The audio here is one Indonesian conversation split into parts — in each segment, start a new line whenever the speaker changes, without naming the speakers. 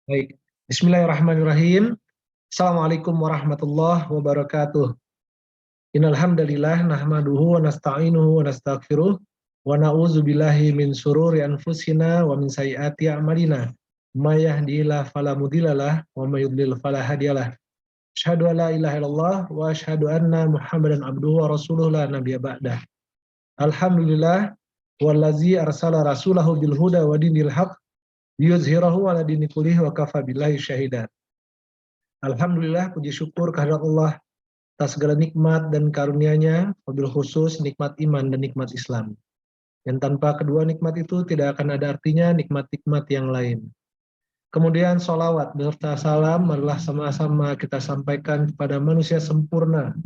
Baik. Bismillahirrahmanirrahim. Assalamualaikum warahmatullahi wabarakatuh. Innal hamdalillah nahmaduhu wa nasta'inuhu wa nastaghfiruh wa na'udzu billahi min syururi anfusina wa min sayyiati a'malina. May yahdihillahu fala mudhillalah wa may yudlil fala hadiyalah. Asyhadu an la ilaha illallah wa asyhadu anna Muhammadan abduhu wa rasuluhu la nabiyya ba'dah. Alhamdulillah wallazi arsala rasulahu bil huda wa dinil haq liyuzhirahu 'ala dini kullih wa kafa billahi syahida. Alhamdulillah, puji syukur kehadirat Allah atas segala nikmat dan karunia-Nya, wabil khusus nikmat iman dan nikmat Islam. Yang tanpa kedua nikmat itu tidak akan ada artinya nikmat-nikmat yang lain. Kemudian sholawat beserta salam marilah sama-sama kita sampaikan kepada manusia sempurna,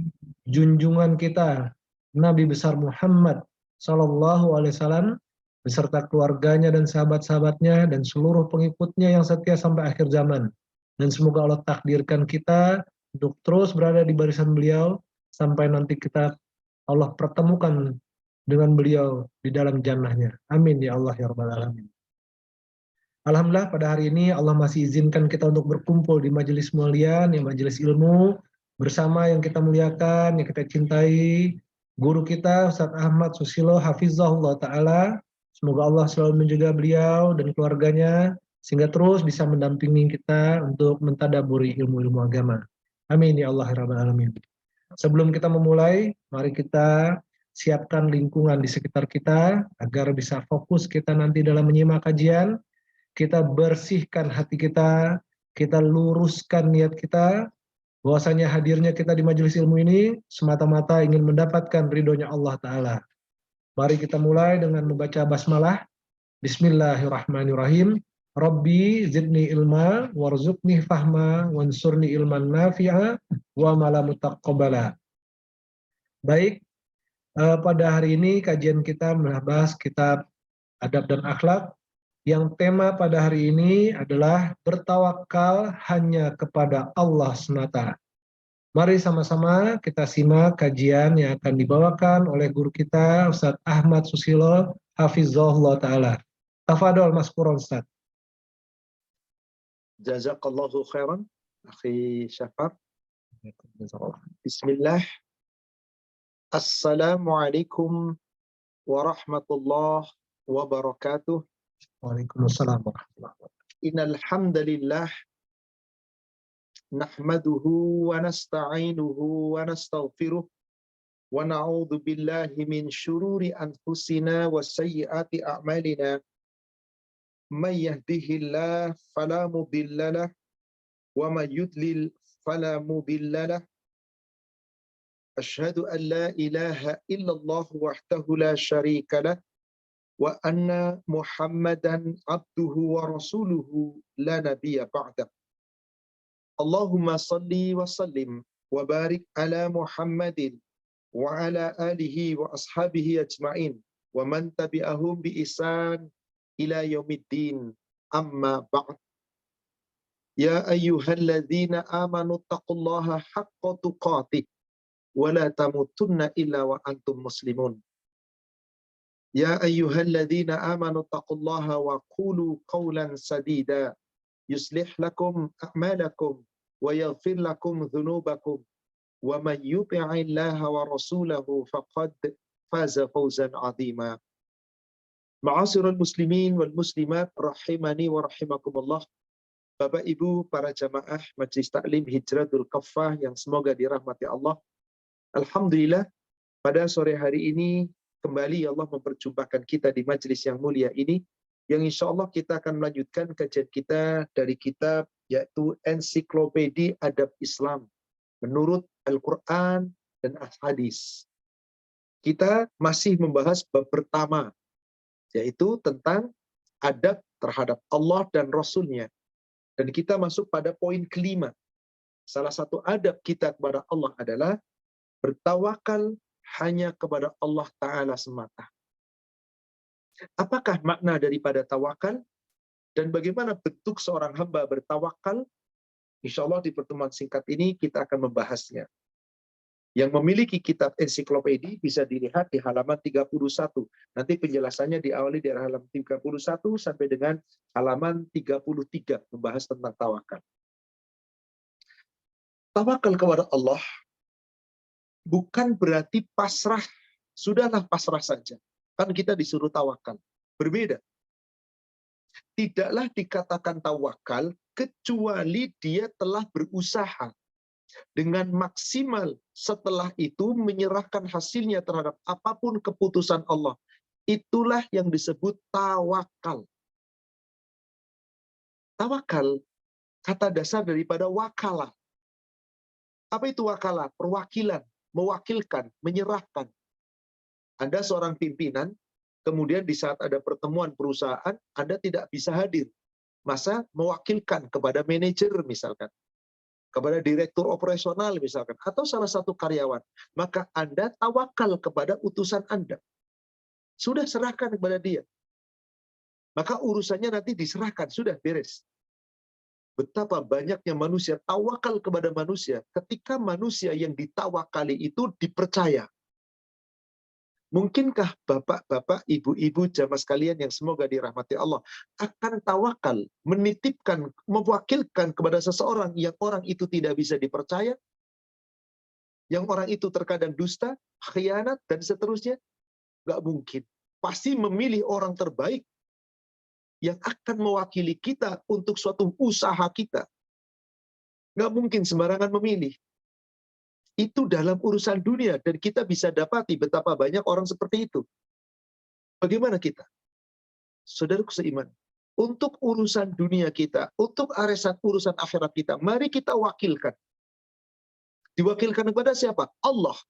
junjungan kita, Nabi besar Muhammad Sallallahu Alaihi Wasallam, beserta keluarganya dan sahabat-sahabatnya dan seluruh pengikutnya yang setia sampai akhir zaman. Dan semoga Allah takdirkan kita untuk terus berada di barisan beliau sampai nanti kita Allah pertemukan dengan beliau di dalam jannahnya. Amin ya Allah ya Rabbal Alamin. Alhamdulillah pada hari ini Allah masih izinkan kita untuk berkumpul di majelis mulia, yang majelis ilmu, bersama yang kita muliakan, yang kita cintai, guru kita Ustaz Ahmad Susilo Hafizahullah Ta'ala. Semoga Allah selalu menjaga beliau dan keluarganya, sehingga terus bisa mendampingi kita untuk mentadaburi ilmu-ilmu agama. Amin ya Allah ya Rabbal Alamin. Sebelum kita memulai, mari kita siapkan lingkungan di sekitar kita agar bisa fokus kita nanti dalam menyimak kajian. Kita bersihkan hati kita luruskan niat kita, bahwasanya hadirnya kita di majelis ilmu ini semata-mata ingin mendapatkan ridhonya Allah Ta'ala. Mari kita mulai dengan membaca basmalah. Bismillahirrahmanirrahim. Rabbi zidni ilma warzuqni fahma wansurni ilman nafi'a wa malamu taqabbala. Baik, pada hari ini kajian kita membahas kitab Adab dan Akhlak, yang tema pada hari ini adalah bertawakal hanya kepada Allah semata. Mari sama-sama kita simak kajian yang akan dibawakan oleh guru kita Ustaz Ahmad Susilo Hafizahullah Ta'ala. Tafadhol Maskuron Ustaz.
Jazakallahu khairan, akhi Syafar. Bismillah. Assalamualaikum warahmatullahi wabarakatuh.
Waalaikumsalam warahmatullahi wabarakatuh.
Innal hamdalillah nahmaduhu wa nasta'inuhu wa nastaghfiruh wa na'udzu billahi min syururi anfusina wa sayyiati a'malina. May yahdihillahu fala mudilla lahu wa may yudlil fala mudilla lahu. Asyhadu an la ilaha illallah wahdahu la syarika lahu wa anna Muhammadan abduhu wa rasuluhu la nabiyya ba'da. Allahumma salli wa sallim wa barik ala Muhammadin wa ala alihi wa ashabihi ajma'in wa man tabi'ahum bi ihsan ila yaumiddin, amma ba'd. Ya ayyuhalladzina amanu taqullaha haqqa tuqatih wa la tamutunna illa wa antum muslimun. Ya ayyuhalladzina amanu taqullaha wa qulu qawlan sadida yuslih lakum a'malakum wa yaghfir lakum dhunubakum wa man yuti'illaha wa rasulahu faqad faza fawzan 'azima. Ma'asyiral muslimin wal muslimat rahimani wa rahimakumullah. Bapak Ibu para jamaah Majelis Taklim Hijratul Kaffah yang semoga dirahmati Allah. Alhamdulillah pada sore hari ini kembali Allah memperjumpakan kita di majelis yang mulia ini, yang insya Allah kita akan melanjutkan kajian kita dari kitab yaitu Ensiklopedia Adab Islam menurut Al-Quran dan Hadis. Kita masih membahas bab pertama, yaitu tentang adab terhadap Allah dan Rasulnya. Dan kita masuk pada poin kelima. Salah satu adab kita kepada Allah adalah bertawakal hanya kepada Allah Ta'ala semata. Apakah makna daripada tawakal? Dan bagaimana bentuk seorang hamba bertawakal? Insya Allah di pertemuan singkat ini kita akan membahasnya. Yang memiliki kitab ensiklopedi bisa dilihat di halaman 31. Nanti penjelasannya diawali dari halaman 31 sampai dengan halaman 33 membahas tentang tawakal. Tawakal kepada Allah bukan berarti pasrah, sudahlah pasrah saja. Kan kita disuruh tawakal. Berbeda. Tidaklah dikatakan tawakal kecuali dia telah berusaha dengan maksimal, setelah itu menyerahkan hasilnya terhadap apapun keputusan Allah. Itulah yang disebut tawakal. Tawakal, kata dasar daripada wakalah. Apa itu wakalah? Perwakilan, mewakilkan, menyerahkan. Anda seorang pimpinan, kemudian di saat ada pertemuan perusahaan, Anda tidak bisa hadir. Masa mewakilkan kepada manajer misalkan, kepada direktur operasional misalkan, atau salah satu karyawan, maka Anda tawakal kepada utusan Anda. Sudah serahkan kepada dia. Maka urusannya nanti diserahkan, sudah beres. Betapa banyaknya manusia tawakal kepada manusia, ketika manusia yang ditawakali itu dipercaya. Mungkinkah bapak-bapak, ibu-ibu, jamaah sekalian yang semoga dirahmati Allah, akan tawakal, menitipkan, mewakilkan kepada seseorang yang orang itu tidak bisa dipercaya, yang orang itu terkadang dusta, khianat, dan seterusnya? Nggak mungkin. Pasti memilih orang terbaik yang akan mewakili kita untuk suatu usaha kita. Nggak mungkin sembarangan memilih. Itu dalam urusan dunia, dan kita bisa dapati betapa banyak orang seperti itu. Bagaimana kita? Saudaraku seiman, untuk urusan dunia kita, untuk urusan akhirat kita, mari kita wakilkan. Diwakilkan kepada siapa? Allah.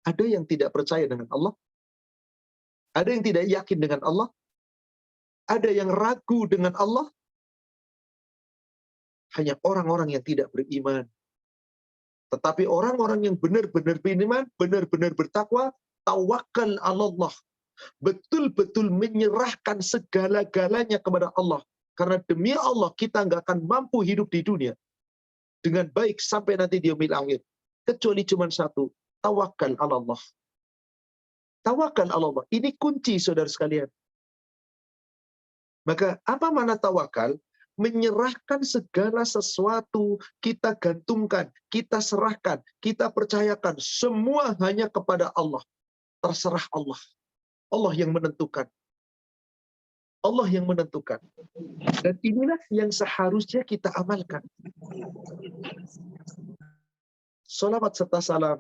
Ada yang tidak percaya dengan Allah? Ada yang tidak yakin dengan Allah? Ada yang ragu dengan Allah? Hanya orang-orang yang tidak beriman. Tetapi orang-orang yang benar-benar beriman, benar-benar bertakwa, tawakal Allah. Betul-betul menyerahkan segala-galanya kepada Allah. Karena demi Allah kita nggak akan mampu hidup di dunia dengan baik sampai nanti di yaumil akhir. Kecuali cuma satu, tawakal Allah. Tawakal Allah. Ini kunci saudara sekalian. Maka apa makna tawakal? Menyerahkan segala sesuatu, kita gantungkan, kita serahkan, kita percayakan, semua hanya kepada Allah. Terserah Allah. Allah yang menentukan. Allah yang menentukan. Dan inilah yang seharusnya kita amalkan. Salawat serta salam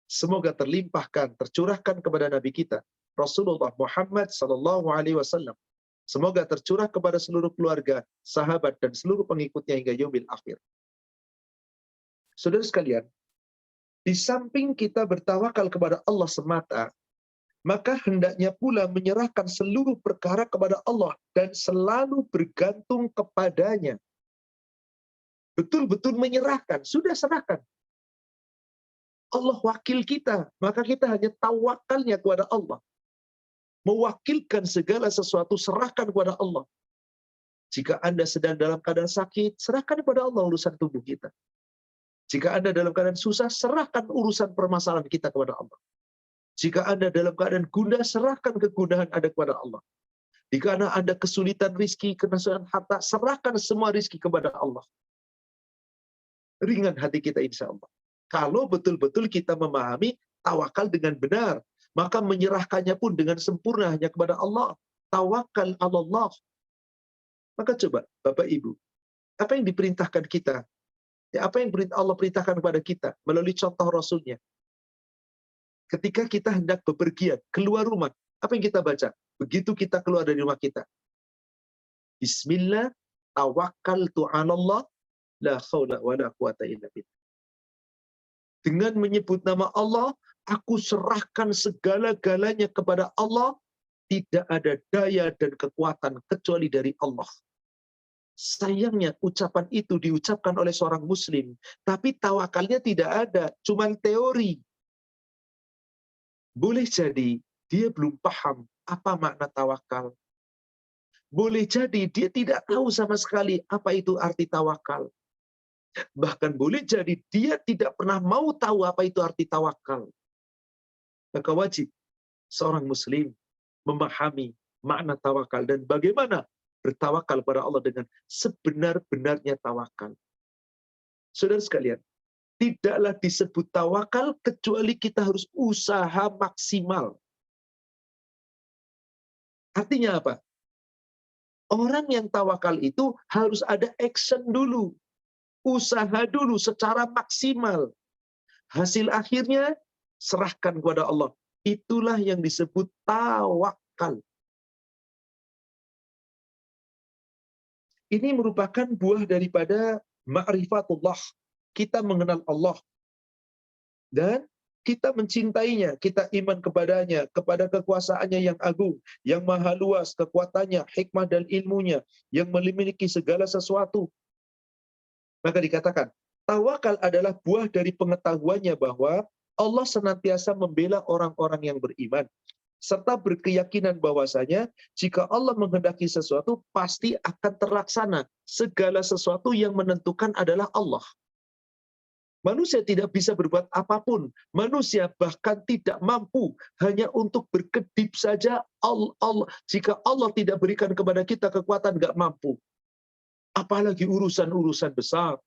semoga terlimpahkan, tercurahkan kepada Nabi kita, Rasulullah Muhammad SAW. Semoga tercurah kepada seluruh keluarga, sahabat, dan seluruh pengikutnya hingga yaumil akhir. Saudara sekalian, di samping kita bertawakal kepada Allah semata, maka hendaknya pula menyerahkan seluruh perkara kepada Allah dan selalu bergantung kepadanya. Betul-betul menyerahkan, sudah serahkan. Allah wakil kita, maka kita hanya tawakalnya kepada Allah. Mewakilkan segala sesuatu, serahkan kepada Allah. Jika Anda sedang dalam keadaan sakit, serahkan kepada Allah urusan tubuh kita. Jika Anda dalam keadaan susah, serahkan urusan permasalahan kita kepada Allah. Jika Anda dalam keadaan gundah, serahkan kegundahan Anda kepada Allah. Jika Anda kesulitan rizki, kesulitan harta, serahkan semua rizki kepada Allah. Ringan hati kita insya Allah. Kalau betul-betul kita memahami tawakal dengan benar, maka menyerahkannya pun dengan sempurna hanya kepada Allah. Tawakal Allah. Maka coba, Bapak Ibu, apa yang diperintahkan kita? Ya, apa yang Allah perintahkan kepada kita melalui contoh Rasulnya? Ketika kita hendak bepergian, keluar rumah, apa yang kita baca? Begitu kita keluar dari rumah kita. Bismillah, tawakkaltu 'ala Allah, la haula wala quwata illa billah. Dengan menyebut nama Allah, aku serahkan segala-galanya kepada Allah, tidak ada daya dan kekuatan kecuali dari Allah. Sayangnya ucapan itu diucapkan oleh seorang muslim, tapi tawakalnya tidak ada, cuman teori. Boleh jadi dia belum paham apa makna tawakal. Boleh jadi dia tidak tahu sama sekali apa itu arti tawakal. Bahkan boleh jadi dia tidak pernah mau tahu apa itu arti tawakal. Maka wajib seorang muslim memahami makna tawakal dan bagaimana bertawakal pada Allah dengan sebenar-benarnya tawakal. Saudara sekalian, tidaklah disebut tawakal kecuali kita harus usaha maksimal. Artinya apa? Orang yang tawakal itu harus ada action dulu, usaha dulu secara maksimal. Hasil akhirnya serahkan kepada Allah. Itulah yang disebut tawakal. Ini merupakan buah daripada ma'rifatullah. Kita mengenal Allah. Dan kita mencintainya, kita iman kepadanya, kepada kekuasaannya yang agung, yang maha luas, kekuatannya, hikmah dan ilmunya, yang memiliki segala sesuatu. Maka dikatakan, tawakal adalah buah dari pengetahuannya bahwa Allah senantiasa membela orang-orang yang beriman, serta berkeyakinan bahwasanya jika Allah menghendaki sesuatu, pasti akan terlaksana. Segala sesuatu yang menentukan adalah Allah. Manusia tidak bisa berbuat apapun. Manusia bahkan tidak mampu hanya untuk berkedip saja. Jika Allah tidak berikan kepada kita kekuatan, nggak mampu. Apalagi urusan-urusan besar.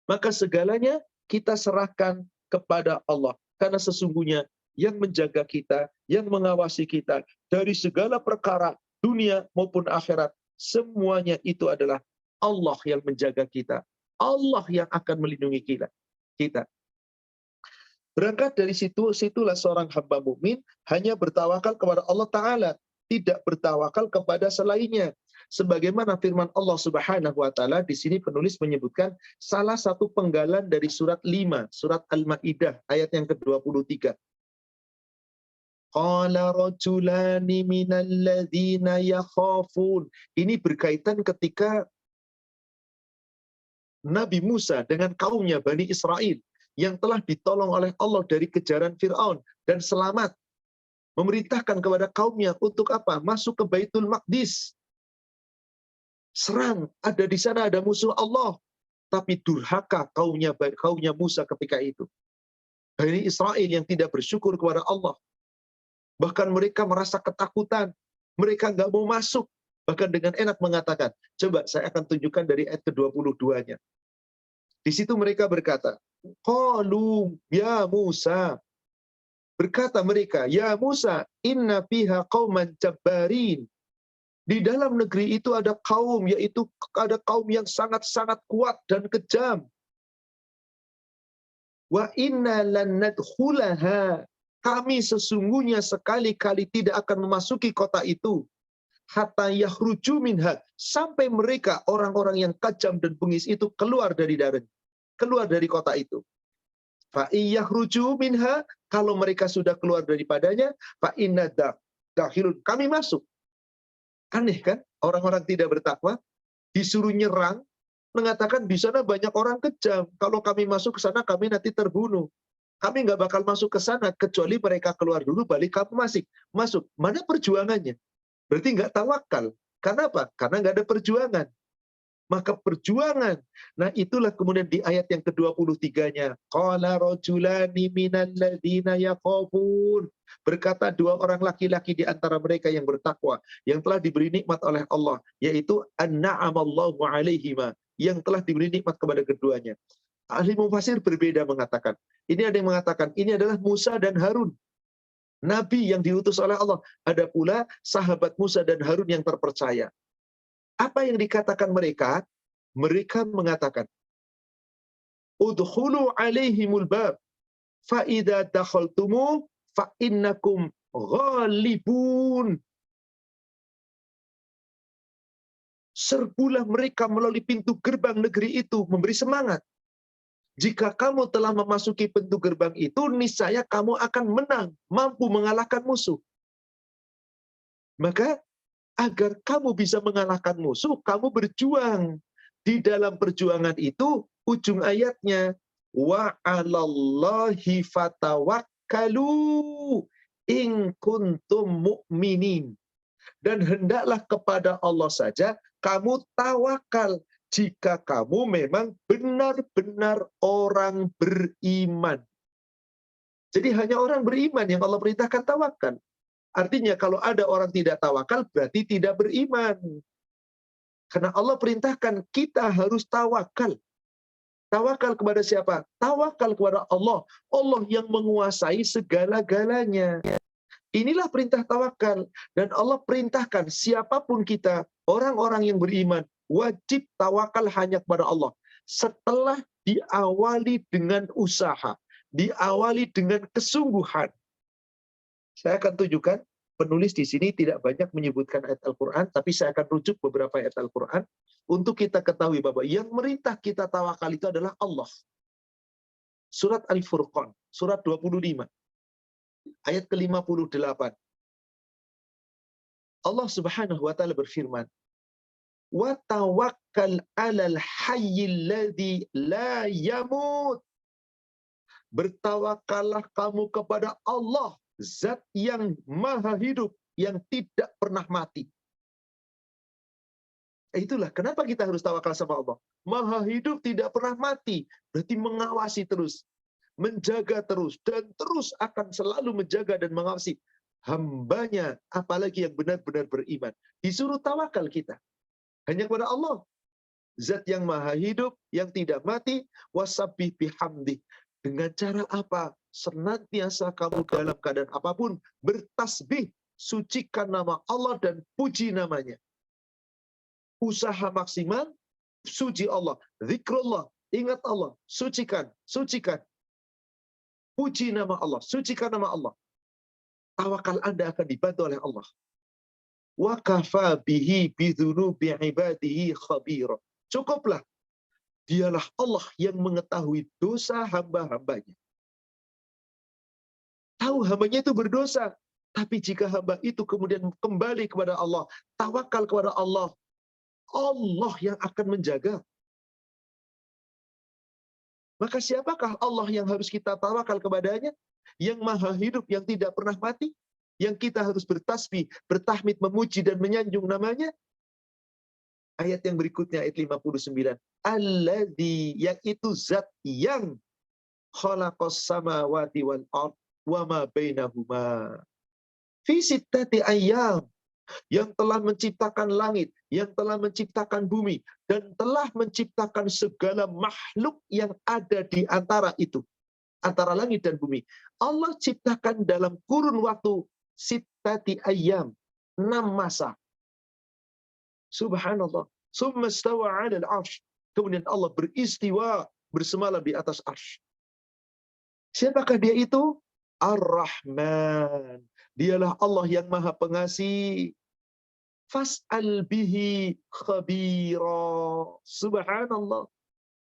Maka segalanya kita serahkan kepada Allah. Karena sesungguhnya yang menjaga kita, yang mengawasi kita dari segala perkara dunia maupun akhirat, semuanya itu adalah Allah yang menjaga kita. Allah yang akan melindungi kita. Berangkat dari situlah seorang hamba mukmin hanya bertawakal kepada Allah Ta'ala, tidak bertawakal kepada selainnya. Sebagaimana firman Allah Subhanahu wa taala, di sini penulis menyebutkan salah satu penggalan dari surat 5, surat Al-Maidah ayat yang ke-23. Qala rajulani minal ladzina yakhafun. Ini berkaitan ketika Nabi Musa dengan kaumnya Bani Israel yang telah ditolong oleh Allah dari kejaran Fir'aun dan selamat, memerintahkan kepada kaumnya untuk apa? Masuk ke Baitul Maqdis. Serang, ada di sana ada musuh Allah. Tapi durhaka kaumnya Musa ketika itu. Bani Israel yang tidak bersyukur kepada Allah. Bahkan mereka merasa ketakutan. Mereka nggak mau masuk. Bahkan dengan enak mengatakan, coba saya akan tunjukkan dari ayat ke-22-nya. Di situ mereka berkata, qalu ya Musa. Berkata mereka, ya Musa, inna fiha qauman jabbarin. Di dalam negeri itu ada kaum, yaitu ada kaum yang sangat-sangat kuat dan kejam. Wa inna lan nadkhulaha. Kami sesungguhnya sekali-kali tidak akan memasuki kota itu. Hatta yakhruju minha. Sampai mereka, orang-orang yang kejam dan bengis itu keluar dari kota itu. Fa iyakhruju minha. Kalau mereka sudah keluar daripadanya, fa inna dakhilun. Kami masuk. Aneh kan? Orang-orang tidak bertakwa disuruh nyerang, mengatakan di sana banyak orang kejam. Kalau kami masuk ke sana, kami nanti terbunuh. Kami nggak bakal masuk ke sana kecuali mereka keluar dulu, balik kamu masuk. Mana perjuangannya? Berarti nggak tawakal. Karena apa? Karena nggak ada perjuangan. Maka perjuangan. Nah itulah kemudian di ayat yang ke-23-nya. Qala rajulani minal ladzina yakhafun. Berkata dua orang laki-laki di antara mereka yang bertakwa, yang telah diberi nikmat oleh Allah, yaitu an-na'amallahu alaihima, yang telah diberi nikmat kepada keduanya. Ahli mufassir berbeda mengatakan. Ini ada yang mengatakan ini adalah Musa dan Harun. Nabi yang diutus oleh Allah. Ada pula sahabat Musa dan Harun yang terpercaya. Apa yang dikatakan mereka? Mereka mengatakan, udkhulu alaihimul bab, fa idza dakhaltumu fa innakum ghalibun. Serbulah mereka melalui pintu gerbang negeri itu, memberi semangat. Jika kamu telah memasuki pintu gerbang itu, niscaya kamu akan menang, mampu mengalahkan musuh. Maka agar kamu bisa mengalahkan musuh, kamu berjuang. Di dalam perjuangan itu, ujung ayatnya, wa 'alallahi fatawakkalu in kuntum mu'minin. Dan hendaklah kepada Allah saja kamu tawakal jika kamu memang benar-benar orang beriman. Jadi hanya orang beriman yang Allah perintahkan tawakal. Artinya kalau ada orang tidak tawakal berarti tidak beriman. Karena Allah perintahkan kita harus tawakal. Tawakal kepada siapa? Tawakal kepada Allah. Allah yang menguasai segala-galanya. Inilah perintah tawakal. Dan Allah perintahkan siapapun kita, orang-orang yang beriman, wajib tawakal hanya kepada Allah. Setelah diawali dengan usaha, diawali dengan kesungguhan. Saya akan tunjukkan, penulis di sini tidak banyak menyebutkan ayat Al-Quran, tapi saya akan rujuk beberapa ayat Al-Quran untuk kita ketahui bahwa yang merintah kita tawakal itu adalah Allah. Surat Al-Furqan, surat 25, ayat ke-58. Allah Subhanahu wa taala berfirman, "Wa tawakkal 'alal hayyil ladzi la yamut." Bertawakallah kamu kepada Allah, Zat yang maha hidup, yang tidak pernah mati. Itulah kenapa kita harus tawakal sama Allah. Maha hidup, tidak pernah mati. Berarti mengawasi terus, menjaga terus, dan terus akan selalu menjaga dan mengawasi hambanya, apalagi yang benar-benar beriman. Disuruh tawakal kita hanya kepada Allah. Zat yang maha hidup, yang tidak mati, wasabbih bihamdi. Dengan cara apa? Senantiasa kamu dalam keadaan apapun bertasbih, sucikan nama Allah dan puji namanya. Usaha maksimal, suci Allah, zikrullah, ingat Allah, sucikan, puji nama Allah, sucikan nama Allah. Tawakal Anda akan dibantu oleh Allah. Wa kafa bihi bidzunubi ibadihi khabira. Cukuplah, dialah Allah yang mengetahui dosa hamba-hambanya. Tahu hambanya itu berdosa, tapi jika hamba itu kemudian kembali kepada Allah, tawakal kepada Allah, Allah yang akan menjaga. Maka siapakah Allah yang harus kita tawakal kepadanya? Yang maha hidup, yang tidak pernah mati, yang kita harus bertasbih, bertahmid, memuji dan menyanjung namanya. Ayat yang berikutnya, ayat 59. Alladzi, yaitu zat yang khalaqas samawati wal ard wa ma bainahuma fi sittati ayyam, yang telah menciptakan langit, yang telah menciptakan bumi, dan telah menciptakan segala makhluk yang ada di antara itu, antara langit dan bumi. Allah ciptakan dalam kurun waktu sittati ayyam, 6 masa. Subhanallah. Summa istawa 'alal 'arsy. Kemudian Allah beristiwa, bersemalam di atas arsy. Siapakah dia itu? Ar-Rahman. Dialah Allah yang Maha Pengasih. Fas'al bihi khabira. Subhanallah.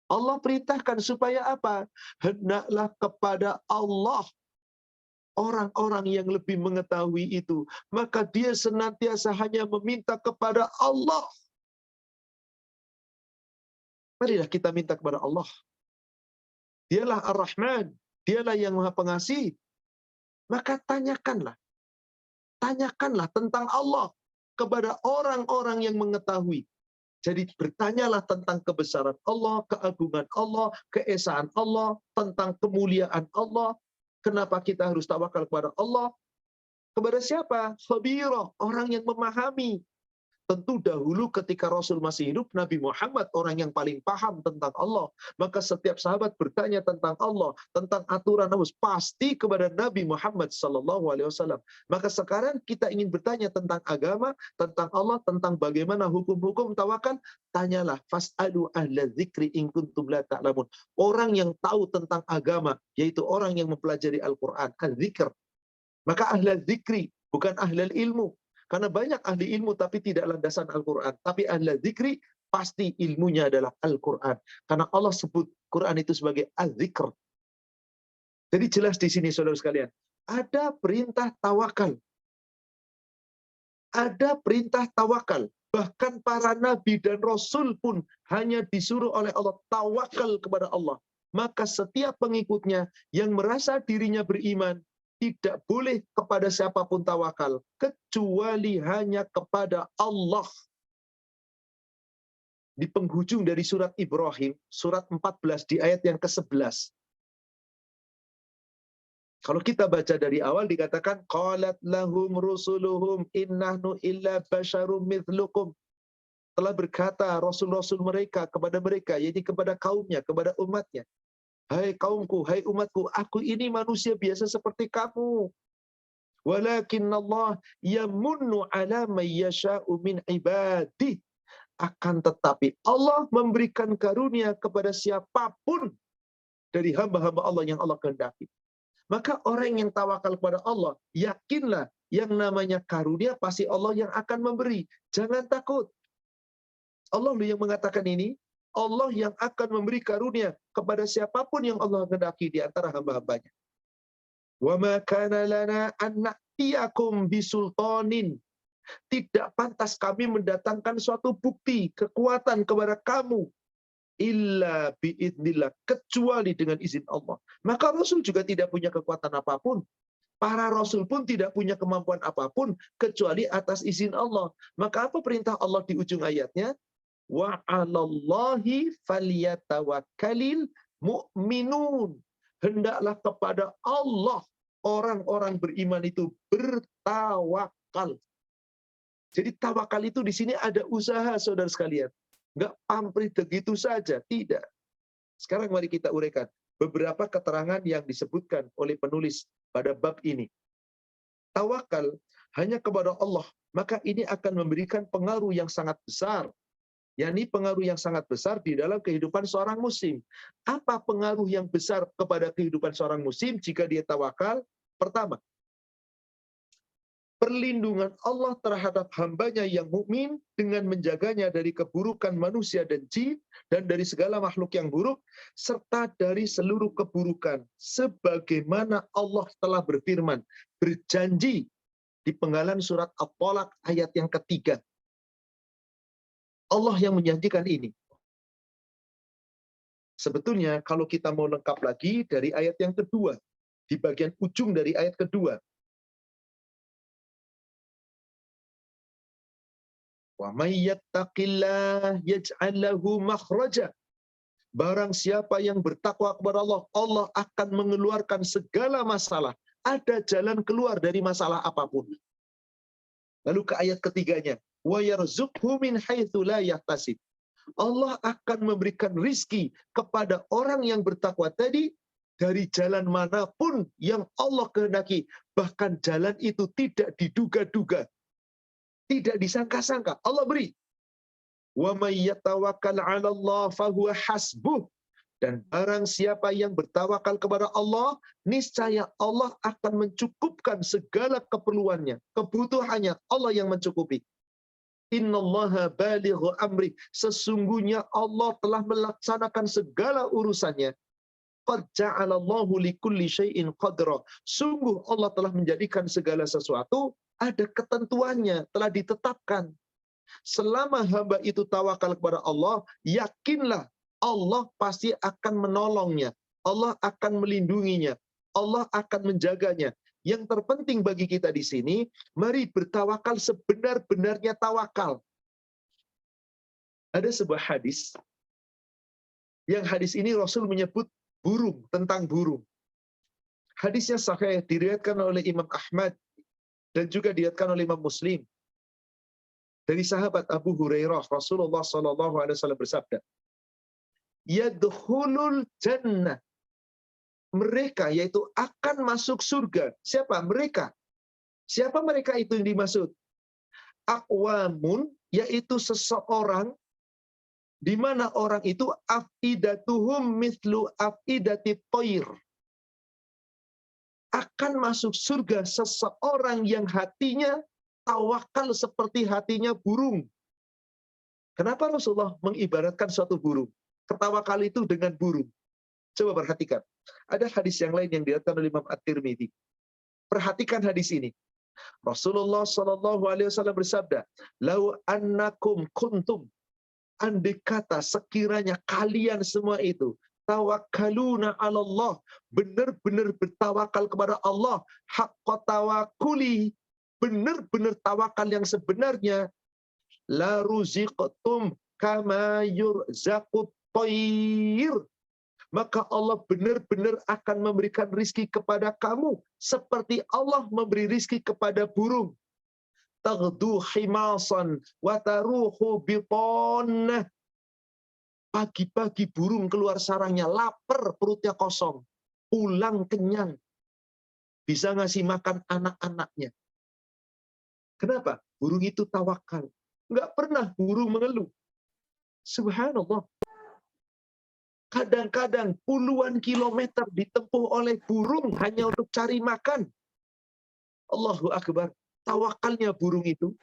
Allah perintahkan supaya apa? Hendaklah kepada Allah orang-orang yang lebih mengetahui itu. Maka dia senantiasa hanya meminta kepada Allah. Marilah kita minta kepada Allah. Dialah Ar-Rahman. Dialah yang Maha Pengasih. Maka tanyakanlah tentang Allah kepada orang-orang yang mengetahui. Jadi bertanyalah tentang kebesaran Allah, keagungan Allah, keesaan Allah, tentang kemuliaan Allah. Kenapa kita harus tawakal kepada Allah? Kepada siapa? Khabirah, orang yang memahami. Tentu dahulu ketika Rasul masih hidup, Nabi Muhammad orang yang paling paham tentang Allah. Maka setiap sahabat bertanya tentang Allah, tentang aturan Allah, pasti kepada Nabi Muhammad SAW. Maka sekarang kita ingin bertanya tentang agama, tentang Allah, tentang bagaimana hukum-hukum tawakal, tanyalah, fas'alu ahla dzikri in kuntum la ta'lamun. Orang yang tahu tentang agama, yaitu orang yang mempelajari Al-Quran, al-dzikr. Maka ahla dzikri, bukan ahlal ilmu. Karena banyak ahli ilmu tapi tidak landasan Al-Quran. Tapi ahli zikri pasti ilmunya adalah Al-Quran. Karena Allah sebut Quran itu sebagai az-zikr. Jadi jelas di sini saudara sekalian. Ada perintah tawakal. Ada perintah tawakal. Bahkan para nabi dan rasul pun hanya disuruh oleh Allah tawakal kepada Allah. Maka setiap pengikutnya yang merasa dirinya beriman, tidak boleh kepada siapapun tawakal, kecuali hanya kepada Allah. di penghujung dari surat Ibrahim, surat 14 di ayat yang ke-11. Kalau kita baca dari awal dikatakan qalat lahum rusuluhum innahnu illa basyarum mithlukum. Telah berkata rasul-rasul mereka kepada mereka, yaitu kepada kaumnya, kepada umatnya. Hai kaumku, hai umatku, aku ini manusia biasa seperti kamu. Walakinallah yamunnu ala man yasha'u min ibadih. Akan tetapi Allah memberikan karunia kepada siapapun dari hamba-hamba Allah yang Allah kehendaki. Maka orang yang tawakal kepada Allah, yakinlah yang namanya karunia pasti Allah yang akan memberi. Jangan takut. Allah yang mengatakan ini, Allah yang akan memberi karunia kepada siapapun yang Allah kehendaki di antara hamba-hambanya. Wa ma kana lana an na'tiyakum bisultanin. Tidak pantas kami mendatangkan suatu bukti, kekuatan kepada kamu illa biidznillah, kecuali dengan izin Allah. Maka Rasul juga tidak punya kekuatan apapun. Para Rasul pun tidak punya kemampuan apapun kecuali atas izin Allah. Maka apa perintah Allah di ujung ayatnya? Wa 'alallahi falyatawakkalil mu'minun. Hendaklah kepada Allah orang-orang beriman itu bertawakal. Jadi tawakal itu di sini ada usaha, saudara sekalian. Nggak pamrih begitu saja, tidak. Sekarang mari kita uraikan beberapa keterangan yang disebutkan oleh penulis pada bab ini. Tawakal hanya kepada Allah, maka ini akan memberikan pengaruh yang sangat besar. yakni pengaruh yang sangat besar di dalam kehidupan seorang muslim. Apa pengaruh yang besar kepada kehidupan seorang muslim jika dia tawakal? Pertama, perlindungan Allah terhadap hambanya yang mukmin dengan menjaganya dari keburukan manusia dan jin dan dari segala makhluk yang buruk serta dari seluruh keburukan sebagaimana Allah telah berfirman, berjanji di penggalan surat At-Thalaq ayat yang ketiga. Allah yang menjanjikan ini. Sebetulnya kalau kita mau lengkap lagi dari ayat yang kedua, di bagian ujung dari ayat kedua. Wa may yattaqillah yaj'al lahu makhraja. Barang siapa yang bertakwa kepada Allah, Allah akan mengeluarkan segala masalah. Ada jalan keluar dari masalah apapun. Lalu ke ayat ketiganya, wa yarzuqhu min haitsu la yahtasib. Allah akan memberikan rizki kepada orang yang bertakwa tadi dari jalan manapun yang Allah kehendaki. Bahkan jalan itu tidak diduga-duga. Tidak disangka-sangka. Allah beri. Wa may yatawakkal 'ala Allah fahuwa hasbuh. Dan barang siapa yang bertawakal kepada Allah, niscaya Allah akan mencukupkan segala keperluannya, kebutuhannya. Allah yang mencukupi. Innallaha balighu amri. Sesungguhnya Allah telah melaksanakan segala urusannya. Qad ja'alallahu likulli syai'in qadra. Sungguh Allah telah menjadikan segala sesuatu ada ketentuannya, telah ditetapkan. Selama hamba itu tawakal kepada Allah, yakinlah Allah pasti akan menolongnya. Allah akan melindunginya. Allah akan menjaganya. Yang terpenting bagi kita di sini, mari bertawakal sebenar-benarnya tawakal. Ada sebuah hadis, yang hadis ini Rasul menyebut burung, tentang burung. Hadisnya sahih, diriwayatkan oleh Imam Ahmad, dan juga diriwayatkan oleh Imam Muslim. Dari sahabat Abu Hurairah, Rasulullah SAW bersabda, Yadkhulul jannah. Mereka, yaitu akan masuk surga. Siapa? Mereka. Siapa mereka itu yang dimaksud? Aqwamun, yaitu seseorang, di mana orang itu afidatuhum mithlu afidati toir. Akan masuk surga seseorang yang hatinya tawakal seperti hatinya burung. Kenapa Rasulullah mengibaratkan suatu burung? Ketawakal itu dengan burung. Coba perhatikan. Ada hadis yang lain yang diriwayatkan oleh Imam At-Tirmidzi. Perhatikan hadis ini. Rasulullah SAW bersabda, "Lau annakum kuntum." Andai kata sekiranya kalian semua itu tawakkaluna 'ala Allah, benar-benar bertawakal kepada Allah, haqqa tawakkuli, benar-benar tawakal yang sebenarnya, la ruziqtum kama yurzaqut thair. Maka Allah benar-benar akan memberikan rizki kepada kamu seperti Allah memberi rizki kepada burung. Taghdu himasan wa taruhu bitannah. Pagi-pagi burung keluar sarangnya, lapar, perutnya kosong, pulang kenyang, bisa ngasih makan anak-anaknya. Kenapa? Burung itu tawakal. Nggak pernah burung mengeluh. Subhanallah. Kadang-kadang puluhan kilometer ditempuh oleh burung hanya untuk cari makan. Allahu Akbar. Tawakalnya burung itu.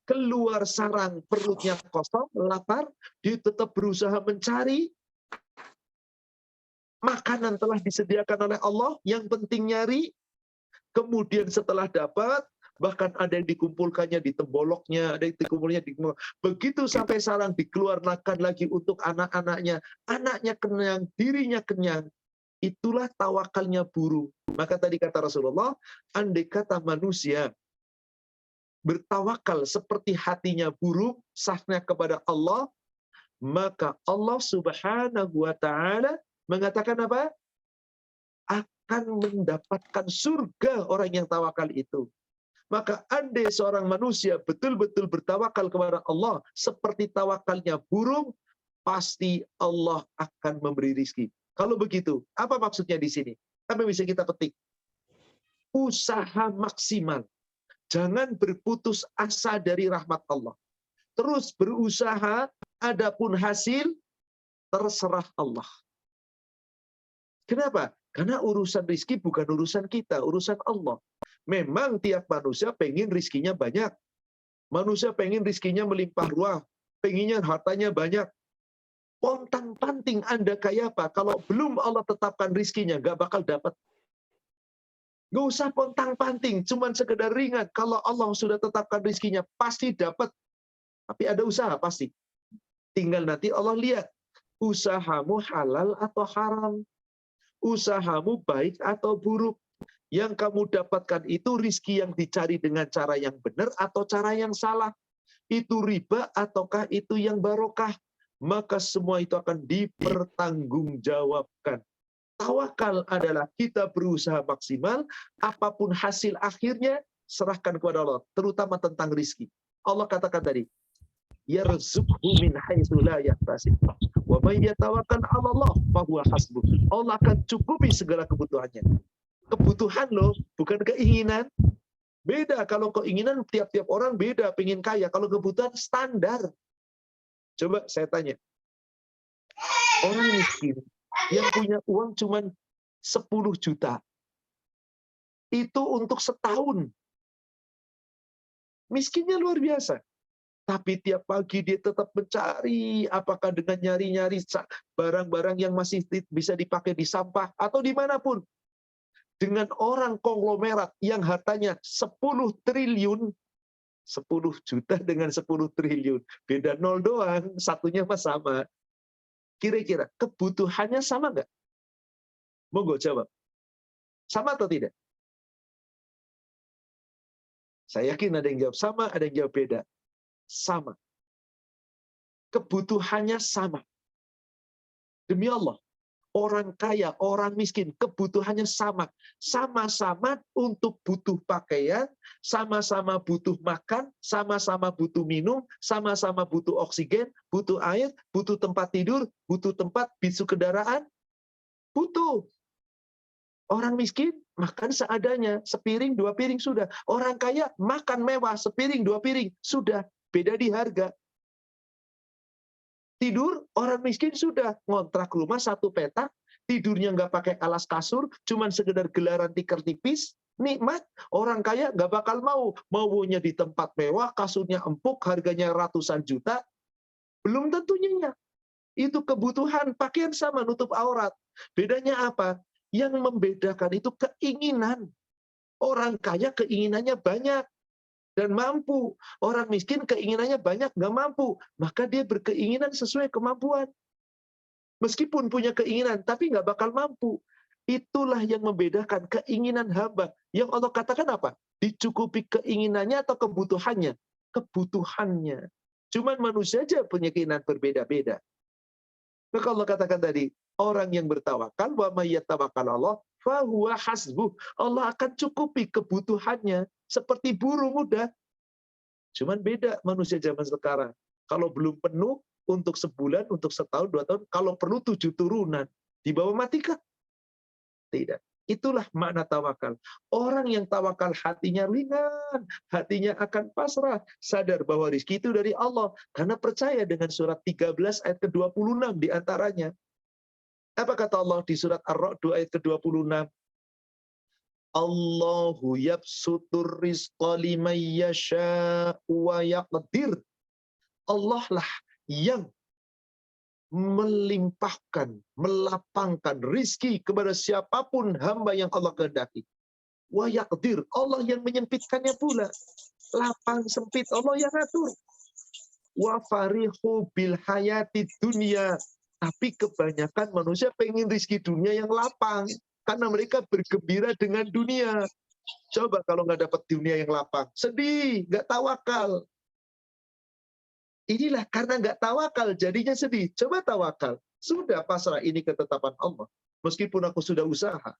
Keluar sarang, perutnya kosong, lapar. Dia tetap berusaha mencari. Makanan telah disediakan oleh Allah. Yang penting nyari. Kemudian setelah dapat, bahkan ada yang dikumpulkannya di temboloknya, ada yang dikumpulnya di begitu sampai sarang dikeluarkan lagi untuk anak-anaknya. Anaknya kenyang, dirinya kenyang. Itulah tawakalnya burung. Maka tadi kata Rasulullah, andai kata manusia bertawakal seperti hatinya burung, sahnya kepada Allah, maka Allah Subhanahu wa taala mengatakan apa? Akan mendapatkan surga orang yang tawakal itu. Maka andai seorang manusia betul-betul bertawakal kepada Allah seperti tawakalnya burung, pasti Allah akan memberi rizki. Kalau begitu, apa maksudnya di sini? Apa yang bisa kita petik? Usaha maksimal. Jangan berputus asa dari rahmat Allah. Terus berusaha, adapun hasil terserah Allah. Kenapa? Karena urusan rizki bukan urusan kita, urusan Allah. Memang tiap manusia pengen rizkinya banyak. Manusia pengen rizkinya melimpah ruah. Pengennya hartanya banyak. Pontang-panting Anda kayak apa? Kalau belum Allah tetapkan rizkinya, nggak bakal dapat. Nggak usah pontang-panting, cuman sekedar ringan. Kalau Allah sudah tetapkan rizkinya, pasti dapat. Tapi ada usaha, pasti. Tinggal nanti Allah lihat. Usahamu halal atau haram. Usahamu baik atau buruk. Yang kamu dapatkan itu rizki yang dicari dengan cara yang benar atau cara yang salah. Itu riba ataukah itu yang barokah. Maka semua itu akan dipertanggungjawabkan. Tawakal adalah kita berusaha maksimal. Apapun hasil akhirnya, serahkan kepada Allah. Terutama tentang rizki. Allah katakan tadi, yarzuqhu min haitsu la yahtasib. Wa may yatawakkal 'ala Allah fa huwa hasbuh. Allah akan cukupi segala kebutuhannya. Kebutuhan loh, bukan keinginan. Beda, kalau keinginan tiap-tiap orang beda, pengen kaya. Kalau kebutuhan standar. Coba saya tanya, orang miskin yang punya uang cuma 10 juta, itu untuk setahun. Miskinnya luar biasa. Tapi tiap pagi dia tetap mencari, apakah dengan nyari-nyari barang-barang yang masih bisa dipakai di sampah, atau dimanapun. Dengan orang konglomerat yang hartanya 10 triliun, 10 juta dengan 10 triliun. Beda 0 doang, satunya mah sama. Kira-kira kebutuhannya sama nggak? Monggo jawab. Sama atau tidak? Saya yakin ada yang jawab sama, ada yang jawab beda. Sama. Kebutuhannya sama. Demi Allah. Orang kaya, orang miskin, kebutuhannya sama. Sama-sama untuk butuh pakaian, sama-sama butuh makan, sama-sama butuh minum, sama-sama butuh oksigen, butuh air, butuh tempat tidur, butuh tempat bisu kendaraan. Butuh. Orang miskin makan seadanya, sepiring, 2 piring sudah. Orang kaya makan mewah, sepiring, 2 piring sudah. Beda di harga. Tidur, orang miskin sudah ngontrak rumah 1 petak, tidurnya nggak pakai alas kasur, cuman sekedar gelaran tikar tipis, nikmat. Orang kaya nggak bakal maunya di tempat mewah, kasurnya empuk, harganya ratusan juta, belum tentu nyenyak. Itu kebutuhan, pakaian sama, nutup aurat. Bedanya apa? Yang membedakan itu keinginan. Orang kaya keinginannya banyak dan mampu. Orang miskin keinginannya banyak, nggak mampu. Maka dia berkeinginan sesuai kemampuan. Meskipun punya keinginan, tapi nggak bakal mampu. Itulah yang membedakan keinginan hamba. Yang Allah katakan apa? Dicukupi keinginannya atau kebutuhannya? Kebutuhannya. Cuman manusia aja punya keinginan berbeda-beda. Maka Allah katakan tadi, orang yang bertawakal, wa may yatawakkal Allah, fahuwa hasbuh. Allah akan cukupi kebutuhannya seperti buruh muda. Cuman beda manusia zaman sekarang. Kalau belum penuh untuk sebulan, untuk setahun, 2 tahun, kalau perlu 7 turunan. Dibawa matikah? Tidak. Itulah makna tawakal. Orang yang tawakal hatinya ringan, hatinya akan pasrah, sadar bahwa rezeki itu dari Allah, karena percaya dengan surat 13 ayat ke-26 di antaranya. Apa kata Allah di surat Ar-Ra'd ayat ke-26? Allahu yabsutur rizqa liman yasha'u wa yaqdir. Allah lah yang melimpahkan, melapangkan rizki kepada siapapun hamba yang Allah kehendaki. Wa yaqdir, Allah yang menyempitkannya pula. Lapang sempit Allah yang atur. Wa farihu bil hayati dunia. Tapi kebanyakan manusia pengen rizki dunia yang lapang. Karena mereka bergembira dengan dunia. Coba kalau nggak dapat dunia yang lapang. Sedih, nggak tawakal. Inilah karena nggak tawakal, jadinya sedih. Coba tawakal. Sudah pasrah ini ketetapan Allah. Meskipun aku sudah usaha.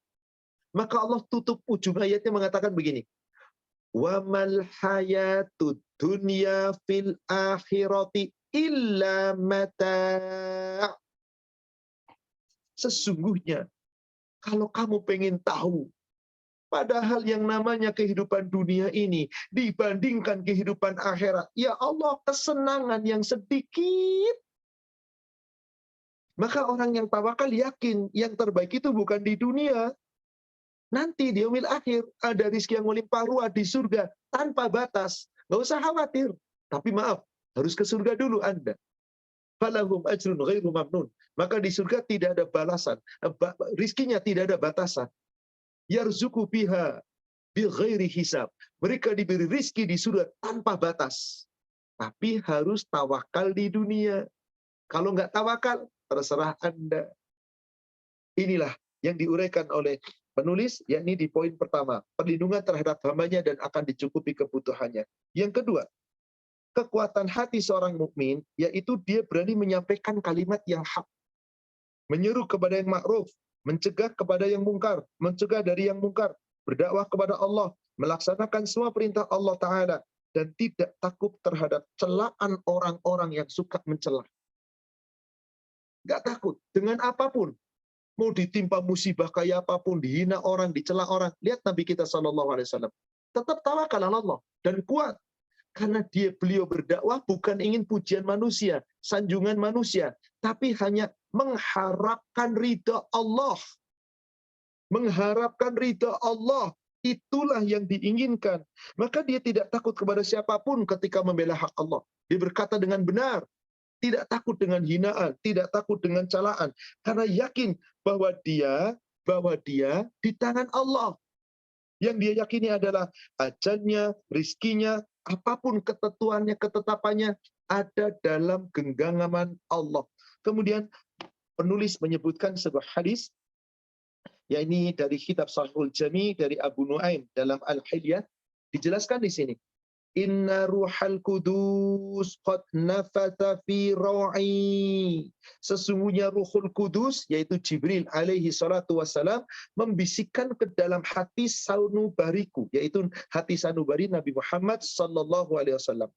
Maka Allah tutup ujung ayatnya mengatakan begini. وَمَا الْحَيَاةُ الدُّنْيَا فِي الْآخِرَةِ إِلَّا مَتَاعٌ. Sesungguhnya, kalau kamu pengen tahu, padahal yang namanya kehidupan dunia ini dibandingkan kehidupan akhirat, ya Allah, kesenangan yang sedikit. Maka orang yang tawakal yakin yang terbaik itu bukan di dunia. Nanti di yaumil akhir ada rizki yang melimpah ruah di surga tanpa batas. Nggak usah khawatir. Tapi maaf, harus ke surga dulu Anda. Falahum ajrun ghairu mamnun. Maka di surga tidak ada balasan. Rizkinya tidak ada batasan. Yarzuku biha bi ghairi hisab. Mereka diberi rizki di surga tanpa batas. Tapi harus tawakal di dunia. Kalau nggak tawakal, terserah Anda. Inilah yang diuraikan oleh penulis, yakni di poin pertama, perlindungan terhadap hambanya dan akan dicukupi kebutuhannya. Yang kedua, kekuatan hati seorang mukmin, yaitu dia berani menyampaikan kalimat yang hak, menyeru kepada yang ma'ruf, mencegah kepada yang mungkar, mencegah dari yang mungkar, berdakwah kepada Allah, melaksanakan semua perintah Allah Ta'ala, dan tidak takut terhadap celaan orang-orang yang suka mencela. Nggak takut, dengan apapun. Mau ditimpa musibah kayak apapun, dihina orang, dicela orang. Lihat Nabi kita SAW. Tetap tawakal Allah dan kuat. Karena beliau berdakwah bukan ingin pujian manusia, sanjungan manusia. Tapi hanya mengharapkan ridha Allah. Mengharapkan ridha Allah. Itulah yang diinginkan. Maka dia tidak takut kepada siapapun ketika membela hak Allah. Dia berkata dengan benar. Tidak takut dengan hinaan, tidak takut dengan celaan, karena yakin bahwa dia di tangan Allah. Yang dia yakini adalah ajalnya, rizkinya, apapun ketentuannya, ketetapannya ada dalam genggaman Allah. Kemudian penulis menyebutkan sebuah hadis, yakni dari kitab Sahihul Jami dari Abu Nuaim dalam Al-Hilyah, dijelaskan di sini. Inna ruhal kudus qad nafatha fi ra'i. Sesungguhnya ruhul kudus, yaitu Jibril alaihi salatu wassalam, membisikkan ke dalam hati sanubariku, yaitu hati sanubari Nabi Muhammad sallallahu alaihi wasallam.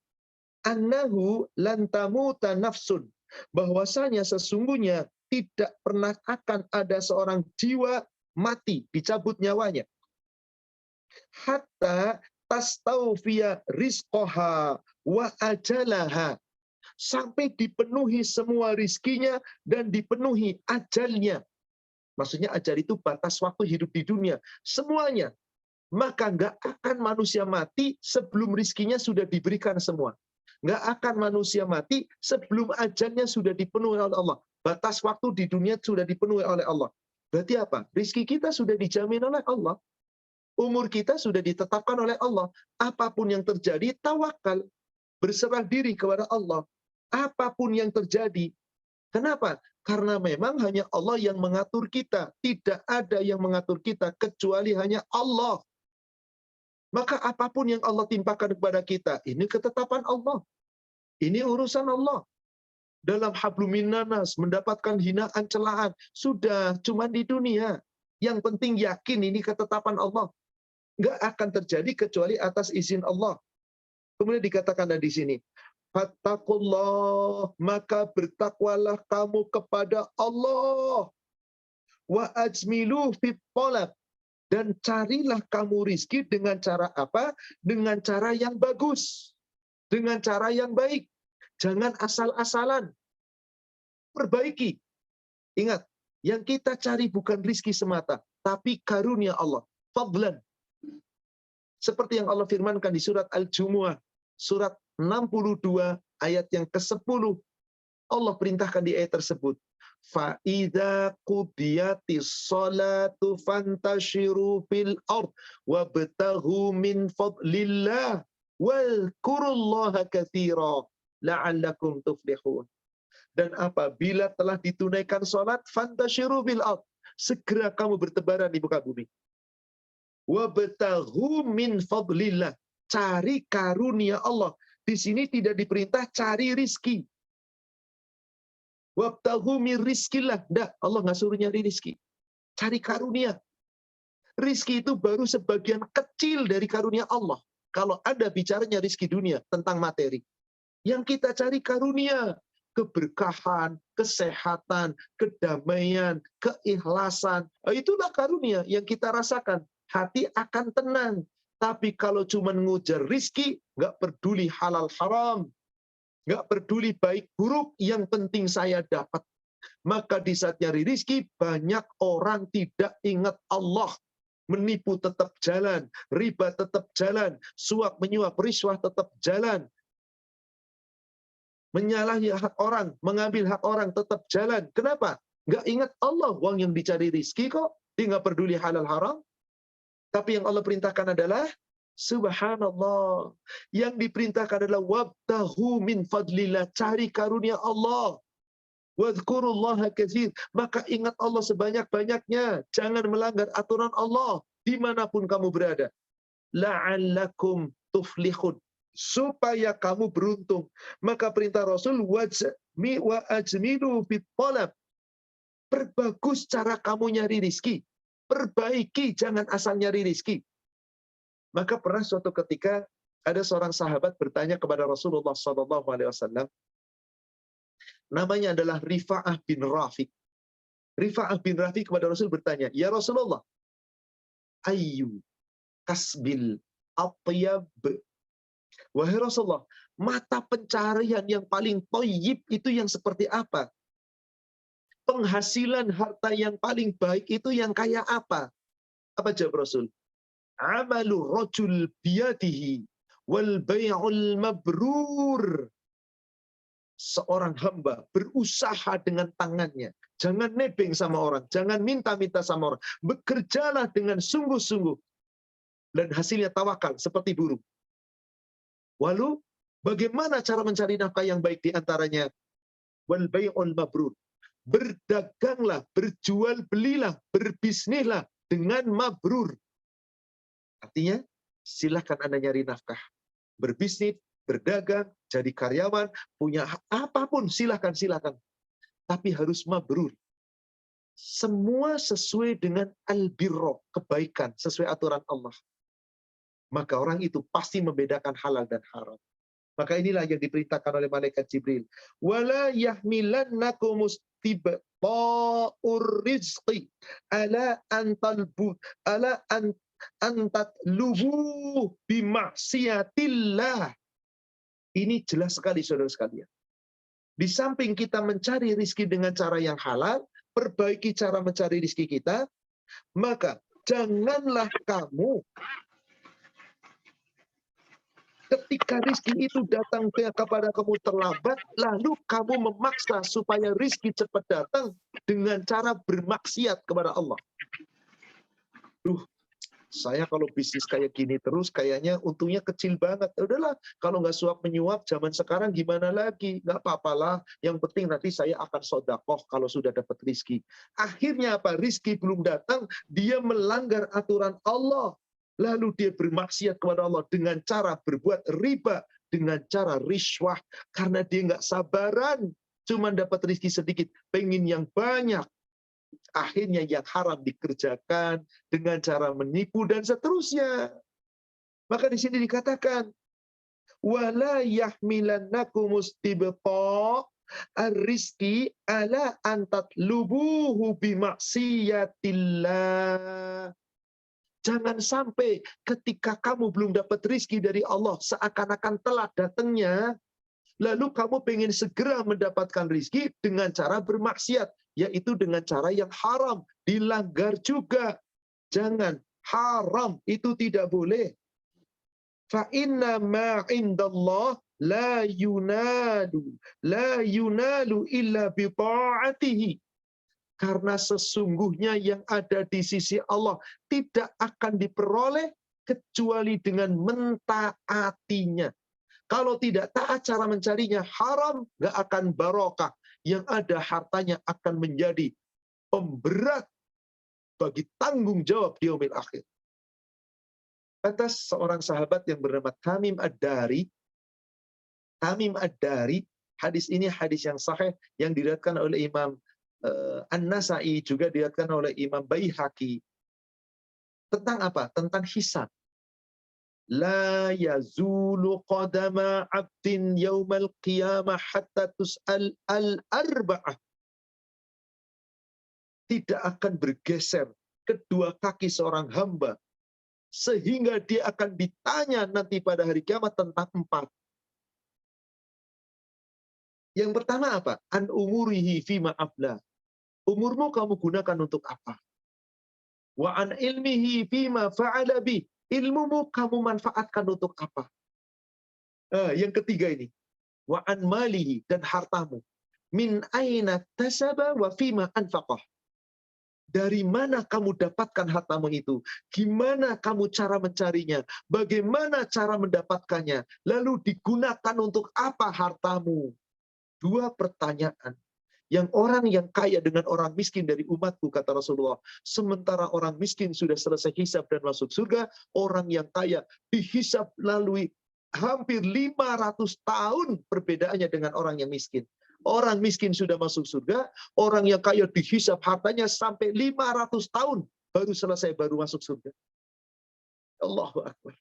Annahu lan tamuta nafsun. Bahwasanya sesungguhnya tidak pernah akan ada seorang jiwa mati, dicabut nyawanya. Hatta tastawfiya rizqaha wa ajalaha. Sampai dipenuhi semua rizkinya dan dipenuhi ajalnya. Maksudnya ajal itu batas waktu hidup di dunia. Semuanya. Maka nggak akan manusia mati sebelum rizkinya sudah diberikan semua. Nggak akan manusia mati sebelum ajalnya sudah dipenuhi oleh Allah. Batas waktu di dunia sudah dipenuhi oleh Allah. Berarti apa? Rizki kita sudah dijamin oleh Allah. Umur kita sudah ditetapkan oleh Allah. Apapun yang terjadi, tawakal. Berserah diri kepada Allah. Apapun yang terjadi. Kenapa? Karena memang hanya Allah yang mengatur kita. Tidak ada yang mengatur kita kecuali hanya Allah. Maka apapun yang Allah timpakan kepada kita, ini ketetapan Allah. Ini urusan Allah. Dalam hablum minnanas, mendapatkan hinaan, celaan. Sudah, cuma di dunia. Yang penting yakin ini ketetapan Allah. Nggak akan terjadi kecuali atas izin Allah. Kemudian dikatakan di sini, fattaqullah, maka bertakwalah kamu kepada Allah. Wa ajmilu fit talab, dan carilah kamu rizki dengan cara apa? Dengan cara yang bagus. Dengan cara yang baik. Jangan asal-asalan. Perbaiki. Ingat, yang kita cari bukan rizki semata, tapi karunia Allah. Fadlan. Seperti yang Allah firmankan di surat Al-Jumu'ah, surat 62, ayat yang ke-10. Allah perintahkan di ayat tersebut. فَإِذَا قُضِيَتِ الصَّلَاةُ فَانْتَشِرُوا فِي الْأَرْضِ وَابْتَغُوا مِنْ فَضْلِ اللَّهِ وَاذْكُرُوا اللَّهَ كَثِيرًا لَعَلَّكُمْ تُفْلِحُونَ. Dan apabila telah ditunaikan sholat, fantashiru fil ard, segera kamu bertebaran di muka bumi. Wabtaghu min fadlillah, cari karunia Allah. Di sini tidak diperintah cari rizki. Wabtaghu min rizkillah, enggak, Allah nggak suruh nyari rizki. Cari karunia. Rizki itu baru sebagian kecil dari karunia Allah. Kalau ada bicaranya rizki dunia tentang materi, yang kita cari karunia. Keberkahan, kesehatan, kedamaian, keikhlasan. Itulah karunia yang kita rasakan. Hati akan tenang. Tapi kalau cuma ngujar rizki, nggak peduli halal haram, nggak peduli baik buruk, yang penting saya dapat. Maka di saat nyari rizki, banyak orang tidak ingat Allah. Menipu tetap jalan, riba tetap jalan, suap menyuap, riswah tetap jalan. Menyalahi hak orang, mengambil hak orang tetap jalan. Kenapa? Nggak ingat Allah. Uang yang dicari rizki kok. Dia nggak peduli halal haram. Tapi yang Allah perintahkan adalah, subhanallah. Yang diperintahkan adalah, wabtahu min fadlillah. Cari karunia Allah. Wadhkurullaha katsir. Maka ingat Allah sebanyak-banyaknya. Jangan melanggar aturan Allah. Dimanapun kamu berada. La'allakum tuflihun. Supaya kamu beruntung. Maka perintah Rasul, wa ajmilu fit talab. Perbagus cara kamu nyari rizki. Perbaiki, jangan asal nyari rizki. Maka pernah suatu ketika ada seorang sahabat bertanya kepada Rasulullah SAW. Namanya adalah Rifa'ah bin Rafiq. Rifa'ah bin Rafiq kepada Rasul bertanya, ya Rasulullah, ayyu kasbil atyab. Wahai Rasulullah, mata pencarian yang paling thayyib itu yang seperti apa? Penghasilan harta yang paling baik itu yang kayak apa? Apa jawab Rasul? Amalu rajul biyadihi wal bai'ul mabrur. Seorang hamba berusaha dengan tangannya. Jangan nebeng sama orang. Jangan minta-minta sama orang. Bekerjalah dengan sungguh-sungguh. Dan hasilnya tawakal seperti burung. Lalu, bagaimana cara mencari nafkah yang baik di antaranya? Wal bai'ul mabrur. Berdaganglah, berjual belilah, berbisnislah dengan mabrur. Artinya, silakan Anda nyari nafkah. Berbisnis, berdagang, jadi karyawan, punya apapun, silakan. Tapi harus mabrur. Semua sesuai dengan al-birro, kebaikan, sesuai aturan Allah. Maka orang itu pasti membedakan halal dan haram. Maka inilah yang diperintahkan oleh malaikat Jibril. Wala yahmilannakum istibta'ur rizqi ala antalbu ala antatlubu bimaksiatillah. Ini jelas sekali saudara sekalian. Di samping kita mencari rizki dengan cara yang halal, perbaiki cara mencari rizki kita, maka janganlah kamu ketika rizki itu datang kepada kamu terlambat, lalu kamu memaksa supaya rizki cepat datang dengan cara bermaksiat kepada Allah. Saya kalau bisnis kayak gini terus, kayaknya untungnya kecil banget. Udahlah, kalau nggak suap menyuap, zaman sekarang gimana lagi? Nggak apa-apalah, yang penting nanti saya akan sodakoh kalau sudah dapat rizki. Akhirnya apa? Rizki belum datang, dia melanggar aturan Allah. Lalu dia bermaksiat kepada Allah dengan cara berbuat riba, dengan cara riswah, karena dia nggak sabaran, cuma dapat rezeki sedikit, pengen yang banyak. Akhirnya yang haram dikerjakan dengan cara menipu dan seterusnya. Maka di sini dikatakan, wala yahmilannakum istibqa ar-rizqi ala antat lubuhu bimaksiatillah. Jangan sampai ketika kamu belum dapat rizki dari Allah, seakan-akan telat datangnya, lalu kamu pengen segera mendapatkan rizki dengan cara bermaksiat, yaitu dengan cara yang haram, dilanggar juga. Jangan, haram itu tidak boleh. Fa inna ma indallah la yunalu illa bi ta'atihi. Karena sesungguhnya yang ada di sisi Allah tidak akan diperoleh kecuali dengan mentaatinya. Kalau tidak taat cara mencarinya, haram, nggak akan barokah. Yang ada hartanya akan menjadi pemberat bagi tanggung jawab di yaumil akhir. Kata seorang sahabat yang bernama Tamim Ad-Dari, hadis ini hadis yang sahih yang diriwayatkan oleh Imam An-Nasai, juga diriwayatkan oleh Imam Baihaqi. Tentang apa? Tentang hisab. La yazulu qadama 'abdin yaumal qiyamah hatta tus'al al-arba'ah. Tidak akan bergeser kedua kaki seorang hamba sehingga dia akan ditanya nanti pada hari kiamat tentang 4. Yang pertama apa? An umurihi fima afla. Umurmu kamu gunakan untuk apa? Wa an ilmihi fima fa'ala bi. Ilmumu kamu manfaatkan untuk apa? Yang ketiga ini. Wa an malihi, dan hartamu. Min aina tasaba wa fima anfaqah. Dari mana kamu dapatkan hartamu itu? Gimana kamu cara mencarinya? Bagaimana cara mendapatkannya? Lalu digunakan untuk apa hartamu? 2 pertanyaan. Yang orang yang kaya dengan orang miskin dari umatku, kata Rasulullah. Sementara orang miskin sudah selesai hisab dan masuk surga, orang yang kaya dihisab lalui hampir 500 tahun perbedaannya dengan orang yang miskin. Orang miskin sudah masuk surga, orang yang kaya dihisab hartanya sampai 500 tahun baru selesai, baru masuk surga. Allahu Akbar.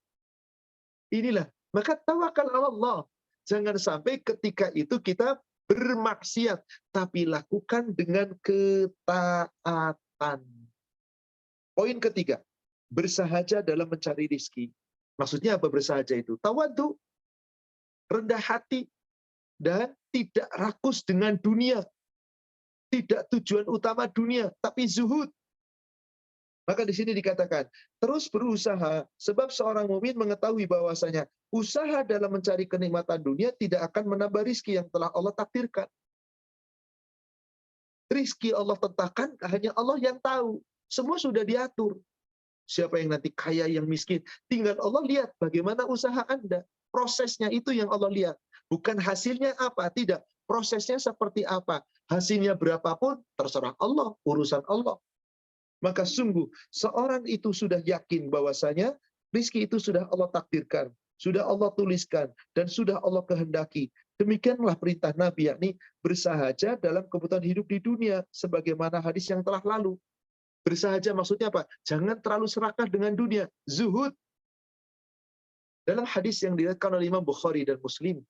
Inilah, maka tawakal Allah. Jangan sampai ketika itu kita bermaksiat, tapi lakukan dengan ketaatan. Poin ketiga, bersahaja dalam mencari rizki. Maksudnya apa bersahaja itu? Tawadu, rendah hati, dan tidak rakus dengan dunia. Tidak tujuan utama dunia, tapi zuhud. Maka di sini dikatakan, terus berusaha, sebab seorang mukmin mengetahui bahwasanya usaha dalam mencari kenikmatan dunia tidak akan menambah rizki yang telah Allah takdirkan. Rizki Allah tetapkan, hanya Allah yang tahu. Semua sudah diatur. Siapa yang nanti kaya, yang miskin, tinggal Allah lihat bagaimana usaha Anda. Prosesnya itu yang Allah lihat. Bukan hasilnya apa, tidak. Prosesnya seperti apa. Hasilnya berapapun, terserah Allah, urusan Allah. Maka sungguh, seorang itu sudah yakin bahwasanya rizki itu sudah Allah takdirkan, sudah Allah tuliskan, dan sudah Allah kehendaki. Demikianlah perintah Nabi, yakni bersahaja dalam kebutuhan hidup di dunia, sebagaimana hadis yang telah lalu. Bersahaja maksudnya apa? Jangan terlalu serakah dengan dunia. Zuhud. Dalam hadis yang diriwayatkan oleh Imam Bukhari dan Muslim,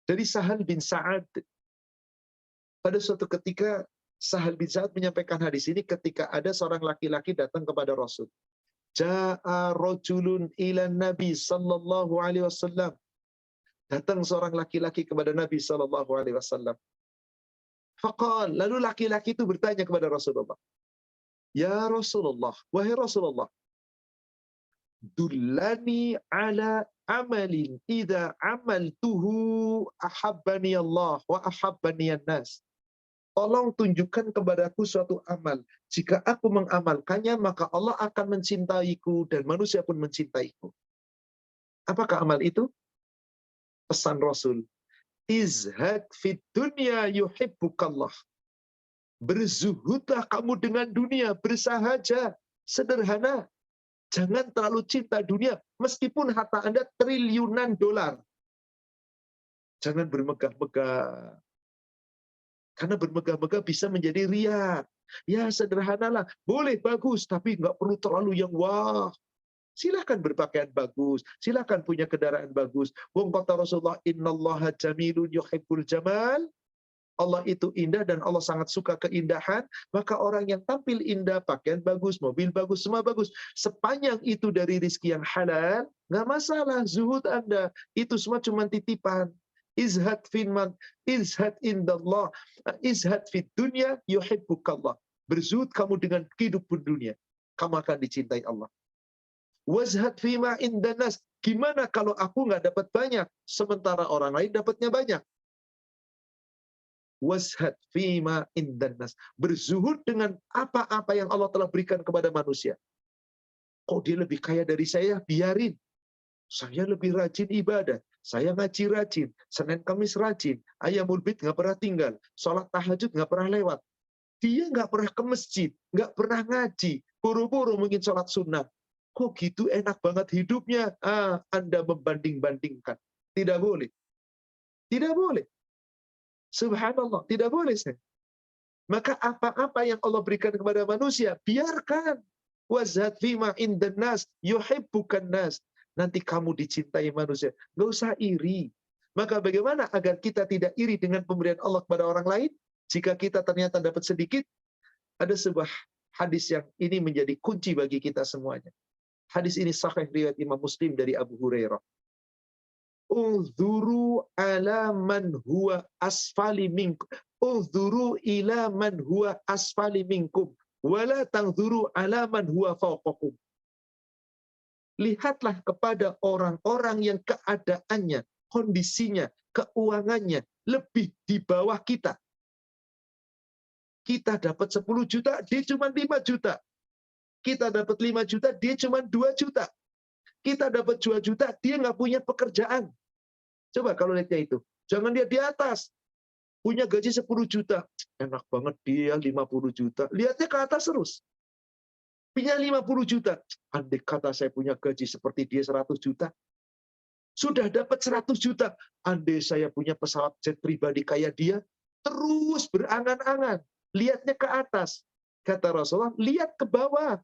dari Sahal bin Sa'ad, pada suatu ketika Sahal bin Sa'ad menyampaikan hadis ini ketika ada seorang laki-laki datang kepada Rasul. Ja'a rajulun ila Nabi sallallahu alaihi wasallam. Datang seorang laki-laki kepada Nabi sallallahu alaihi wasallam. Faqal, lalu laki-laki itu bertanya kepada Rasulullah. Ya Rasulullah, wahai Rasulullah, dullani ala amalin idza amaltuhu ahabbani Allah wa ahabbani an-nas. Tolong tunjukkan kepadaku suatu amal. Jika aku mengamalkannya, maka Allah akan mencintaiku dan manusia pun mencintaiku. Apakah amal itu? Pesan Rasul. Izhad fid dunya yuhibbukallah. Berzuhudlah kamu dengan dunia, bersahaja, sederhana. Jangan terlalu cinta dunia, meskipun harta Anda triliunan dolar. Jangan bermegah-megah. Karena bermegah-megah bisa menjadi ria. Ya sederhanalah, boleh bagus, tapi nggak perlu terlalu yang wah. Silakan berpakaian bagus, silakan punya kendaraan bagus. Wong kata Rasulullah, innallaha jamilun yuhibbul jamal. Allah itu indah dan Allah sangat suka keindahan, maka orang yang tampil indah, pakaian bagus, mobil bagus, semua bagus. Sepanjang itu dari rizki yang halal, nggak masalah. Zuhud Anda, itu semua cuma titipan. Izhad finman, izhad indallah, izhad fit dunya yuhibbukallah. Berzuhud kamu dengan kehidupan dunia, kamu akan dicintai Allah. Wazhad fima indanas. Gimana kalau aku nggak dapat banyak, sementara orang lain dapatnya banyak? Wazhad fima indanas. Berzuhud dengan apa-apa yang Allah telah berikan kepada manusia. Kok dia lebih kaya dari saya? Biarin. Saya lebih rajin ibadah. Saya ngaji rajin. Senin Kamis rajin. Ayamul Bid nggak pernah tinggal. Sholat tahajud nggak pernah lewat. Dia nggak pernah ke masjid. Nggak pernah ngaji. Buru-buru mungkin sholat sunnah. Kok gitu enak banget hidupnya? Anda membanding-bandingkan. Tidak boleh. Tidak boleh. Subhanallah. Tidak boleh. Maka apa-apa yang Allah berikan kepada manusia, biarkan. Wazhad fima indan nas, yuhibbukan nas. Nanti kamu dicintai manusia. Nggak usah iri. Maka bagaimana agar kita tidak iri dengan pemberian Allah kepada orang lain? Jika kita ternyata dapat sedikit, ada sebuah hadis yang ini menjadi kunci bagi kita semuanya. Hadis ini sahih riwayat Imam Muslim dari Abu Hurairah. Unzuru ala man huwa asfali minkum. Unzuru ila man huwa asfali minkum. Wala tanzuru ala man huwa fawqakum. Lihatlah kepada orang-orang yang keadaannya, kondisinya, keuangannya lebih di bawah kita. Kita dapat 10 juta, dia cuma 5 juta. Kita dapat 5 juta, dia cuma 2 juta. Kita dapat 2 juta, dia nggak punya pekerjaan. Coba kalau lihatnya itu. Jangan dia di atas. Punya gaji 10 juta. Enak banget dia 50 juta. Lihatnya ke atas terus. Punya 50 juta. Andai kata saya punya gaji seperti dia 100 juta. Sudah dapat 100 juta. Andai saya punya pesawat jet pribadi kayak dia. Terus berangan-angan. Lihatnya ke atas. Kata Rasulullah, lihat ke bawah.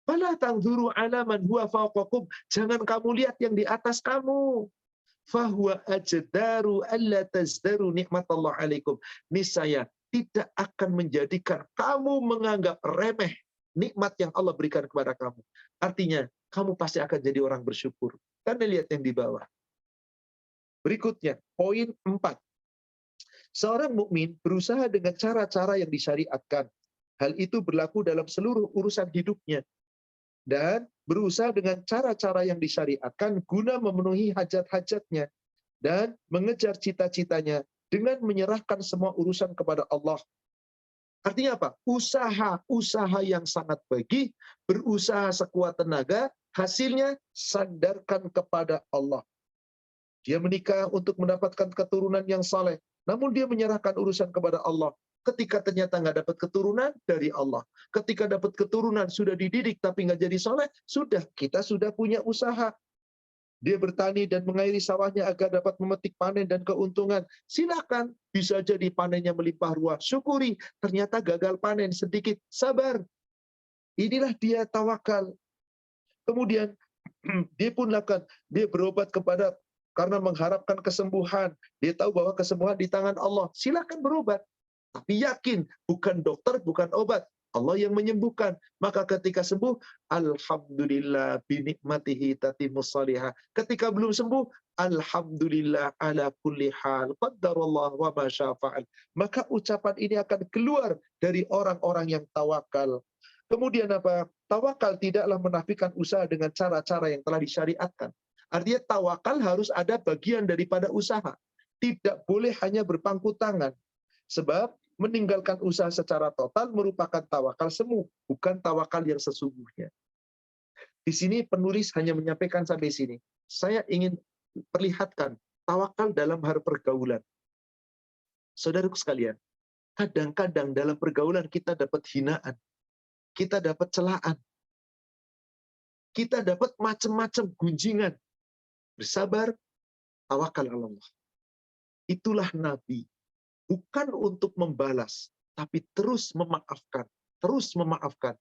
Fala tanzuru ala man huwa fawqakum. Jangan kamu lihat yang di atas kamu. Fahuwa ajdaru alla tazdaru nikmatallah alaikum. Niscaya tidak akan menjadikan kamu menganggap remeh nikmat yang Allah berikan kepada kamu. Artinya, kamu pasti akan jadi orang bersyukur. Karena lihat yang di bawah. Berikutnya, poin 4. Seorang mukmin berusaha dengan cara-cara yang disyariatkan. Hal itu berlaku dalam seluruh urusan hidupnya. Dan berusaha dengan cara-cara yang disyariatkan guna memenuhi hajat-hajatnya dan mengejar cita-citanya dengan menyerahkan semua urusan kepada Allah. Artinya apa? Usaha yang sangat baik, berusaha sekuat tenaga, hasilnya sandarkan kepada Allah. Dia menikah untuk mendapatkan keturunan yang saleh, namun dia menyerahkan urusan kepada Allah. Ketika ternyata nggak dapat keturunan, dari Allah. Ketika dapat keturunan, sudah dididik tapi nggak jadi soleh, kita sudah punya usaha. Dia bertani dan mengairi sawahnya agar dapat memetik panen dan keuntungan. Silakan, bisa jadi panennya melimpah ruah. Syukuri, ternyata gagal panen sedikit. Sabar. Inilah dia tawakal. Kemudian, dia pun lakukan, dia berobat karena mengharapkan kesembuhan. Dia tahu bahwa kesembuhan di tangan Allah. Silakan berobat. Tapi yakin, bukan dokter, bukan obat. Allah yang menyembuhkan. Maka ketika sembuh, alhamdulillah binikmatihi tatimmus salihah. Ketika belum sembuh, alhamdulillah ala kulli hal. Qaddarallah wa ma syafa'al. Maka ucapan ini akan keluar dari orang-orang yang tawakal. Kemudian apa? Tawakal tidaklah menafikan usaha dengan cara-cara yang telah disyariatkan. Artinya tawakal harus ada bagian daripada usaha. Tidak boleh hanya berpangku tangan. Sebab meninggalkan usaha secara total merupakan tawakal semu, bukan tawakal yang sesungguhnya. Di sini penulis hanya menyampaikan sampai sini. Saya ingin perlihatkan tawakal dalam hal pergaulan. Saudaraku sekalian, kadang-kadang dalam pergaulan kita dapat hinaan, kita dapat celaan. kita dapat macam-macam gunjingan. Bersabar, tawakal Allah. Itulah Nabi. Bukan untuk membalas, tapi terus memaafkan. Terus memaafkan.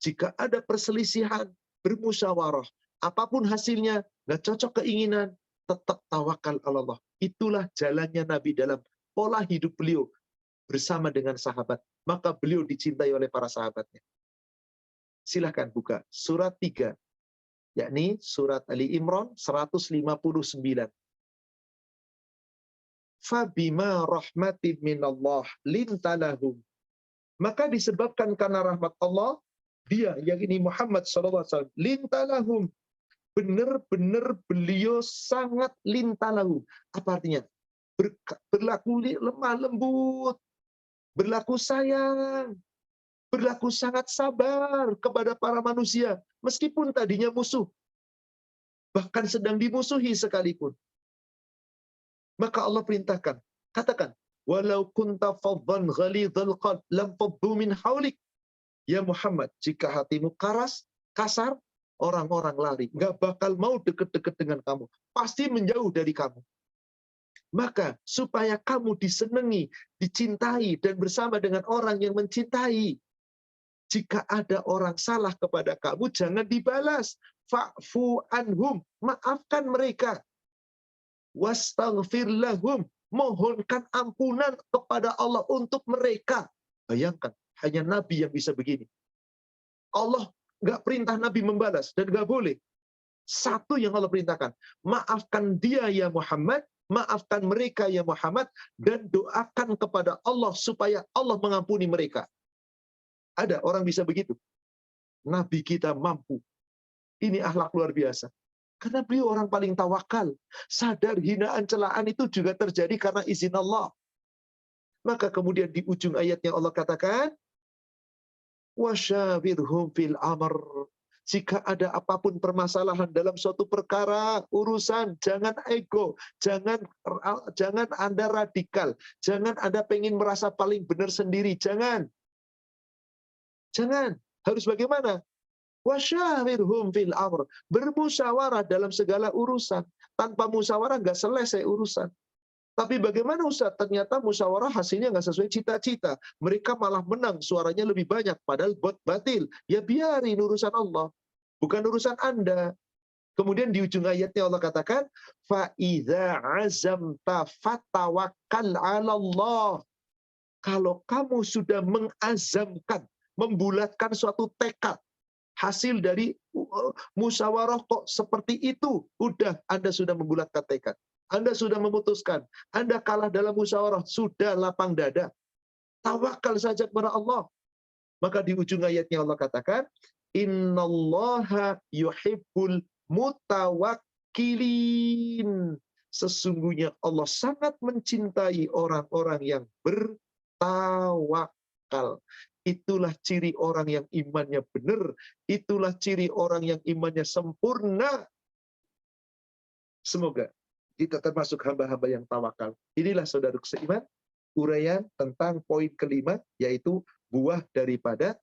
Jika ada perselisihan, bermusyawarah, apapun hasilnya, nggak cocok keinginan, tetap tawakal Allah. Itulah jalannya Nabi dalam pola hidup beliau bersama dengan sahabat. Maka beliau dicintai oleh para sahabatnya. Silahkan buka surat 3, yakni surat Ali Imran 159. Fabima rahmatin minallah lintalahum. Maka disebabkan karena rahmat Allah, dia, yang ini Muhammad SAW, lintalahum. Benar-benar beliau sangat lintalahum. Apa artinya? Berlaku lemah lembut, berlaku sayang, berlaku sangat sabar kepada para manusia. Meskipun tadinya musuh, bahkan sedang dimusuhi sekalipun. Maka Allah perintahkan, katakan, walau kunta faddan ghalidhal qalb lam faddu min haulik. Ya Muhammad, jika hatimu keras, kasar, orang-orang lari, nggak bakal mau deket-deket dengan kamu, pasti menjauh dari kamu. Maka supaya kamu disenangi, dicintai, dan bersama dengan orang yang mencintai, jika ada orang salah kepada kamu, jangan dibalas. Fa'fu anhum, maafkan mereka. Wastaghfir lahum, mohonkan ampunan kepada Allah untuk mereka. Bayangkan, hanya Nabi yang bisa begini. Allah nggak perintah Nabi membalas, dan nggak boleh. Satu yang Allah perintahkan, maafkan dia ya Muhammad, maafkan mereka ya Muhammad, dan doakan kepada Allah supaya Allah mengampuni mereka. Ada orang bisa begitu? Nabi kita mampu. Ini akhlak luar biasa. Karena beliau orang paling tawakal. Sadar hinaan celaan itu juga terjadi karena izin Allah. Maka kemudian di ujung ayatnya Allah katakan, wasyawirhum fil amr. Jika ada apapun permasalahan dalam suatu perkara, urusan, jangan ego, jangan Anda radikal, jangan Anda pengen merasa paling benar sendiri, jangan. Harus bagaimana? Wasyawirhum fil amr. Bermusyawarah dalam segala urusan. Tanpa musyawarah nggak selesai urusan. Tapi bagaimana Ustaz? Ternyata musyawarah hasilnya nggak sesuai cita-cita. Mereka malah menang, suaranya lebih banyak. Padahal buat batil. Ya biarin urusan Allah. Bukan urusan Anda. Kemudian di ujung ayatnya Allah katakan, فَإِذَا عَزَمْتَ فَتَوَكَّلْ عَلَى اللَّهِ. Kalau kamu sudah mengazamkan, membulatkan suatu tekad, hasil dari musyawarah kok seperti itu, udah Anda sudah membulatkan tekad, Anda sudah memutuskan, Anda kalah dalam musyawarah, sudah lapang dada, tawakal saja kepada Allah. Maka di ujung ayatnya Allah katakan, innallaha yuhibbul mutawakkilin. Sesungguhnya Allah sangat mencintai orang-orang yang bertawakal. Itulah ciri orang yang imannya benar. Itulah ciri orang yang imannya sempurna. Semoga kita termasuk hamba-hamba yang tawakal. Inilah saudara seiman, uraian tentang poin kelima, yaitu buah daripada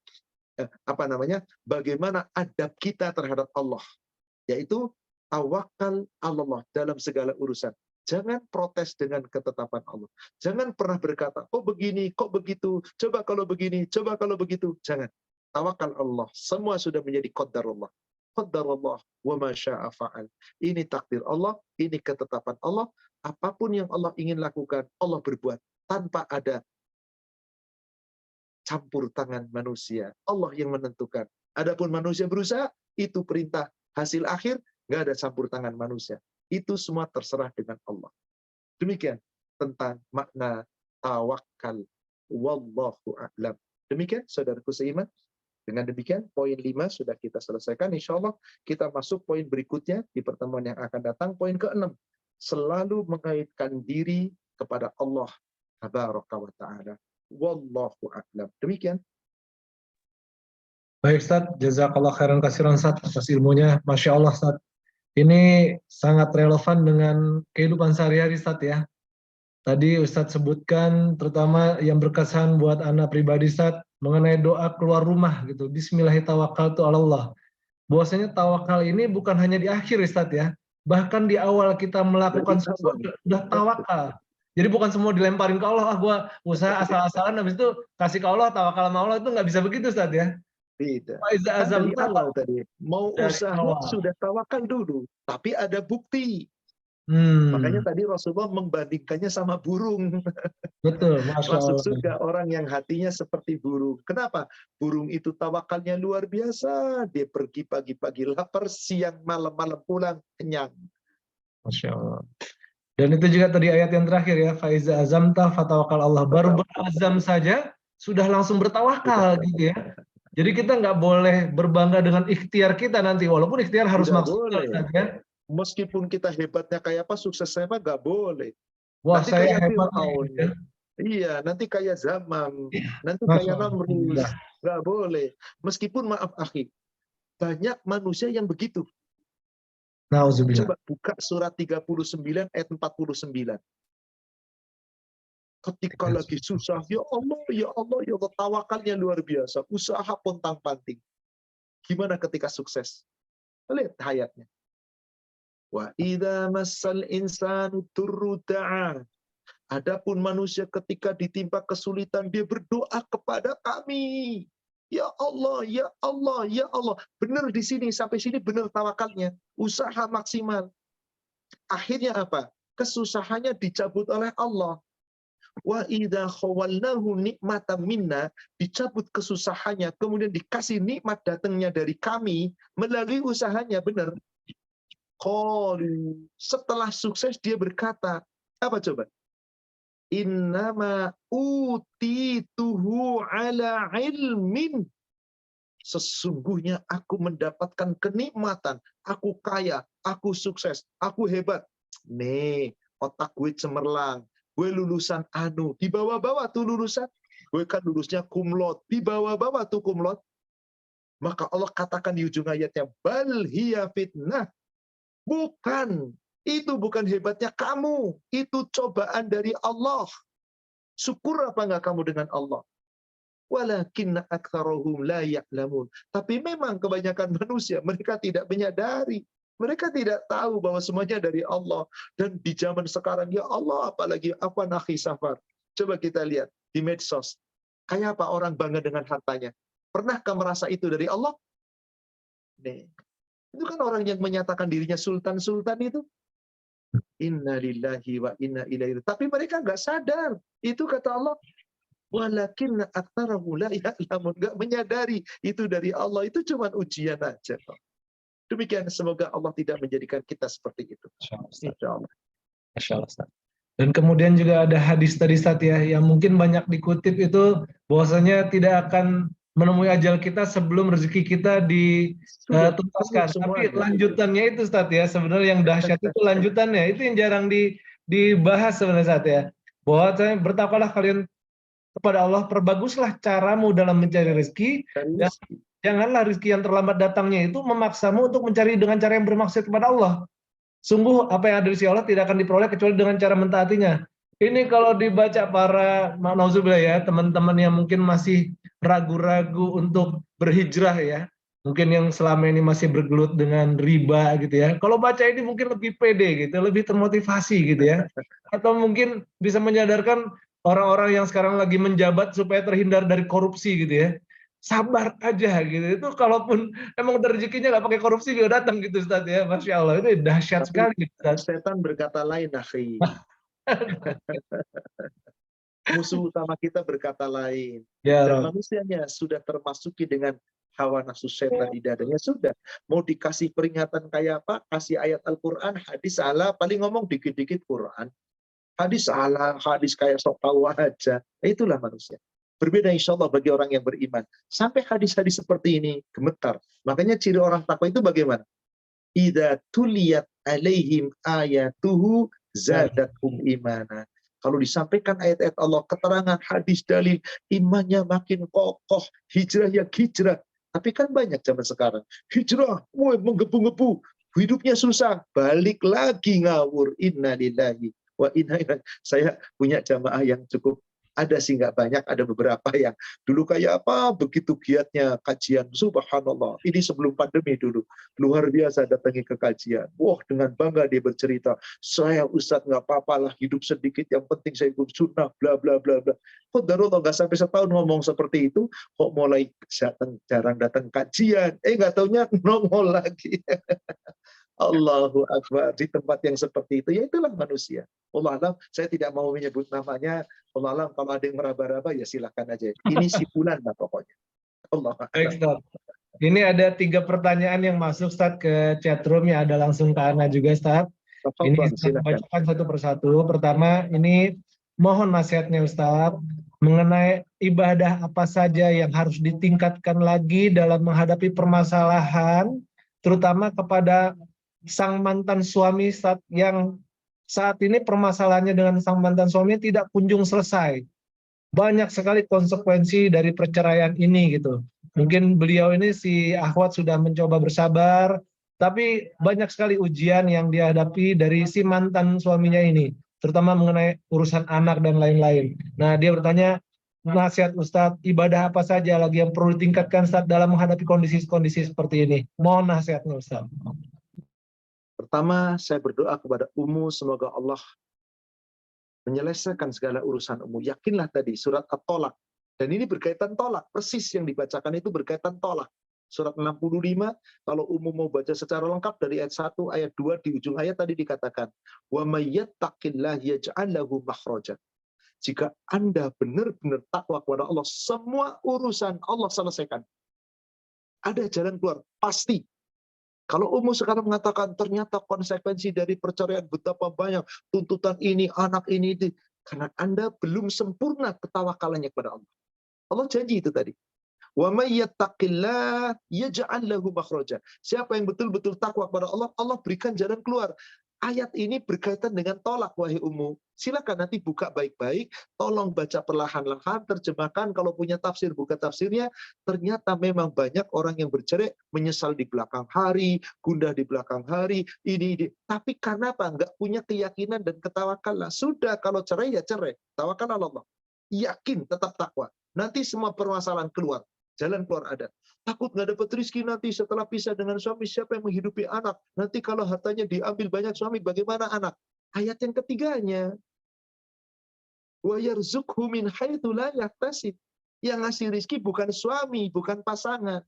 bagaimana adab kita terhadap Allah, yaitu tawakal Allah dalam segala urusan. Jangan protes dengan ketetapan Allah. Jangan pernah berkata, kok begini, kok begitu, coba kalau begini, coba kalau begitu. Jangan. Tawakal Allah. Semua sudah menjadi qadarullah. Qadarullah wa ma syaa fa'al. Ini takdir Allah, ini ketetapan Allah. Apapun yang Allah ingin lakukan, Allah berbuat tanpa ada campur tangan manusia. Allah yang menentukan. Adapun manusia berusaha, itu perintah. Hasil akhir, nggak ada campur tangan manusia. Itu semua terserah dengan Allah. Demikian tentang makna tawakal. Wallahu a'lam. Demikian saudaraku seiman. Dengan demikian poin 5 sudah kita selesaikan. Insya Allah kita masuk poin berikutnya di pertemuan yang akan datang. Poin ke-6. Selalu mengaitkan diri kepada Allah tabaraka wa ta'ala. Wallahu a'lam. Demikian.
Baik Ustaz, jazakallah khairan katsiran Ustaz atas ilmunya. Masya Allah Ustaz. Ini sangat relevan dengan kehidupan sehari-hari Ustaz ya. Tadi Ustaz sebutkan terutama yang berkesan buat anak pribadi Ustaz mengenai doa keluar rumah gitu. Bismillahirrahmanirrahim. bahwasanya tawakal ini bukan hanya di akhir Ustaz ya, bahkan di awal kita melakukan
Dari
sesuatu
awal.
udah tawakal. Jadi bukan semua dilemparin ke Allah, gue usaha asal-asalan habis itu kasih ke Allah, tawakal sama Allah, itu nggak bisa begitu Ustaz ya.
Tidak.
Faiza
Kan
azam
dari awal tadi. Mau
dari
usaha
awal.
sudah tawakal dulu. Tapi ada bukti. Makanya
Hmm,
tadi Rasulullah membandingkannya sama burung.
betul, Masya
Masuk
Allah.
surga orang yang hatinya seperti burung. Kenapa? Burung itu tawakalnya luar biasa. Dia pergi pagi-pagi lapar, siang malam-malam pulang kenyang.
Masya Allah. Dan itu juga tadi ayat yang terakhir ya, Faiza azamta fatawakal Allah. Baru berazam saja sudah langsung bertawakal
Sudah.
gitu ya. Jadi kita nggak boleh berbangga dengan ikhtiar kita nanti, walaupun ikhtiar harus
Tidak
maksimal
boleh.
kan ya.
Meskipun kita hebatnya kayak apa, suksesnya mah nggak boleh.
Wah
Nanti
saya
kayak
hebat nih
Fir'aun.
gitu ya.
Iya, nanti kayak Zamam. Nanti
Masya
kayak
Allah.
Namrus. Nggak boleh. Meskipun maaf akhi, banyak manusia yang begitu.
Nauzubillah.
Coba buka surat 39 ayat 49. Ketika lagi susah, ya Allah, ya Allah, ya Allah, tawakalnya luar biasa. Usaha pontang-panting. Gimana ketika sukses? Lihat hayatnya. Wa idza massal insanu durru da'a. Adapun manusia ketika ditimpa kesulitan, dia berdoa kepada kami. Ya Allah, ya Allah, ya Allah. Benar di sini, sampai sini benar tawakalnya. Usaha maksimal. Akhirnya apa? Kesusahannya dicabut oleh Allah. Wa idza khawalnahu nikmatan minna, dicabut kesusahannya, kemudian dikasih nikmat datangnya dari kami melalui usahanya, benar. Qalu, setelah sukses dia berkata, apa coba? Innama utituhu ala ilmin. Sesungguhnya aku mendapatkan kenikmatan, aku kaya, aku sukses, aku hebat. Nih, otak gue cemerlang, gue lulusan anu, di bawah-bawah tuh lulusan. Gue kan lulusnya kumlot, di bawah-bawah tuh kumlot. Maka Allah katakan di ujung ayatnya, bal hiya fitnah. Bukan, itu bukan hebatnya kamu, itu cobaan dari Allah. Syukur apa enggak kamu dengan Allah? Walakinna aktsarahum la ya'lamun. Tapi memang kebanyakan manusia mereka tidak menyadari. Mereka tidak tahu bahwa semuanya dari Allah. Dan di zaman sekarang, ya Allah, apalagi apa nakhi safar. Coba kita lihat di medsos. Kayak apa orang bangga dengan hartanya? Pernahkah merasa itu dari Allah? Nih. Itu kan orang yang menyatakan dirinya sultan-sultan itu. Inna lillahi wa inna ilaihi. Tapi mereka nggak sadar. Itu kata Allah. Walakinna aktsarahum la ya'lamun. Nggak menyadari itu dari Allah. Itu cuma ujian aja. Demikian, semoga Allah tidak menjadikan kita seperti itu. Insya Allah.
Masya Allah, Ustaz. Dan kemudian juga ada hadis tadi Ustaz ya, yang mungkin banyak dikutip itu bahwasanya tidak akan menemui ajal kita sebelum rezeki kita
Sudah penuh
dituntaskan. Tapi
semuanya.
lanjutannya itu Ustaz ya, sebenarnya yang dahsyat itu lanjutannya. Itu yang jarang dibahas sebenarnya Ustaz ya. Bahwasanya bertakwalah kalian kepada Allah, perbaguslah caramu dalam mencari rezeki, dan janganlah rezeki yang terlambat datangnya itu memaksamu untuk mencari dengan cara yang bermaksud kepada Allah. Sungguh apa yang ada di sisi Allah tidak akan diperoleh kecuali dengan cara mentaatinya. Ini kalau dibaca para nauzubillah ya, teman-teman yang mungkin masih ragu-ragu untuk berhijrah ya, mungkin yang selama ini masih bergelut dengan riba gitu ya. Kalau baca ini mungkin lebih pede gitu, lebih termotivasi gitu ya. Atau mungkin bisa menyadarkan orang-orang yang sekarang lagi menjabat supaya terhindar dari korupsi gitu ya. Sabar aja gitu. Itu kalaupun emang rezekinya nggak pakai korupsi juga datang gitu Ustaz ya. Masya Allah, itu dahsyat
Tapi
sekali Ustaz.
setan berkata lain, akhi. Musuh utama kita berkata lain.
Ya
Dan
Rob.
manusianya sudah termasuki dengan hawa nafsu setan di dadanya. Sudah. Mau dikasih peringatan kayak apa? Kasih ayat Al-Quran, hadis salah, paling ngomong dikit-dikit Quran. Hadis salah, hadis kayak sok tahu aja. Itulah manusia. Berbeda insya Allah bagi orang yang beriman. Sampai hadis-hadis seperti ini gemetar. Makanya ciri orang takwa itu bagaimana? Idza tuliyat alaihim ayatuhu zadathum imana. Kalau disampaikan ayat-ayat Allah, keterangan hadis dalil, imannya makin kokoh, hijrah ya hijrah. Tapi kan banyak zaman sekarang, hijrah, menggebu-gebu, hidupnya susah, balik lagi ngawur. Inna lillahi wa inna ilaihi. Saya punya jamaah yang cukup Ada sih nggak banyak, ada beberapa yang dulu kayak apa, begitu giatnya kajian, subhanallah. Ini sebelum pandemi dulu, luar biasa datangi ke kajian. Wah, dengan bangga dia bercerita, saya Ustadz nggak apa-apa lah, hidup sedikit, yang penting saya ikut sunnah, bla bla bla bla. Kok Darullah nggak sampai setahun ngomong seperti itu, kok mulai jarang datang kajian, nggak taunya nongol lagi. Allahu Akbar, di tempat yang seperti itu, ya itulah manusia. Allah alam, saya tidak mau menyebut namanya. Allah alam, kalau ada yang meraba-raba ya silakan aja. Ini si fulan lah pokoknya. Allah
Baik,
alam.
Ustaz. Ini ada 3 pertanyaan yang masuk, Ustaz, ke chatroom, yang ada langsung ke Ana juga, Ustaz. Ini
Tafadhol,
Ustaz
silakan.
bacakan satu persatu. Pertama, ini mohon nasihatnya, Ustaz, mengenai ibadah apa saja yang harus ditingkatkan lagi dalam menghadapi permasalahan, terutama kepada sang mantan suami yang saat ini permasalahannya dengan sang mantan suami tidak kunjung selesai. Banyak sekali konsekuensi dari perceraian ini gitu. Mungkin beliau ini, si akhwat, sudah mencoba bersabar, tapi banyak sekali ujian yang dihadapi dari si mantan suaminya ini, terutama mengenai urusan anak dan lain-lain. Nah, dia bertanya, nasihat Ustadz, ibadah apa saja lagi yang perlu ditingkatkan Ustadz dalam menghadapi kondisi-kondisi seperti ini? Mohon nasihatnya, Ustadz.
Pertama, saya berdoa kepada Ummu, semoga Allah menyelesaikan segala urusan Ummu. Yakinlah tadi, surat At-Tolak. Dan ini berkaitan tolak. Persis yang dibacakan itu berkaitan tolak. Surat 65, kalau Ummu mau baca secara lengkap dari ayat 1, ayat 2, di ujung ayat tadi dikatakan, wa may yattaqillah yaj'al lahu makhraja. Jika Anda benar-benar takwa kepada Allah, semua urusan Allah selesaikan. Ada jalan keluar, pasti. Kalau Ummu sekarang mengatakan ternyata konsekuensi dari perceraian betapa banyak, tuntutan ini, anak ini, itu. Karena Anda belum sempurna ketawakalannya kepada Allah. Allah janji itu tadi. Wa may yattaqillah yaj'al lahu makhraja. Siapa yang betul-betul takwa kepada Allah, Allah berikan jalan keluar. Ayat ini berkaitan dengan tolak, wahai Ummu. Silakan nanti buka baik-baik, tolong baca perlahan-lahan, terjemahkan, kalau punya tafsir buka tafsirnya. Ternyata memang banyak orang yang bercerai menyesal di belakang hari, gundah di belakang hari, ini. Tapi karena apa? Enggak punya keyakinan dan ketawakalan. Sudah, kalau cerai ya cerai, tawakal Allah. Yakin, tetap takwa. Nanti semua permasalahan keluar. Jalan keluar ada. Takut nggak dapat rezeki nanti setelah pisah dengan suami, siapa yang menghidupi anak? Nanti kalau hartanya diambil banyak suami, bagaimana anak? Ayat yang ketiganya, wa yarzuqhu min haitsu la yahtasib. Yang ngasih rezeki bukan suami, bukan pasangan.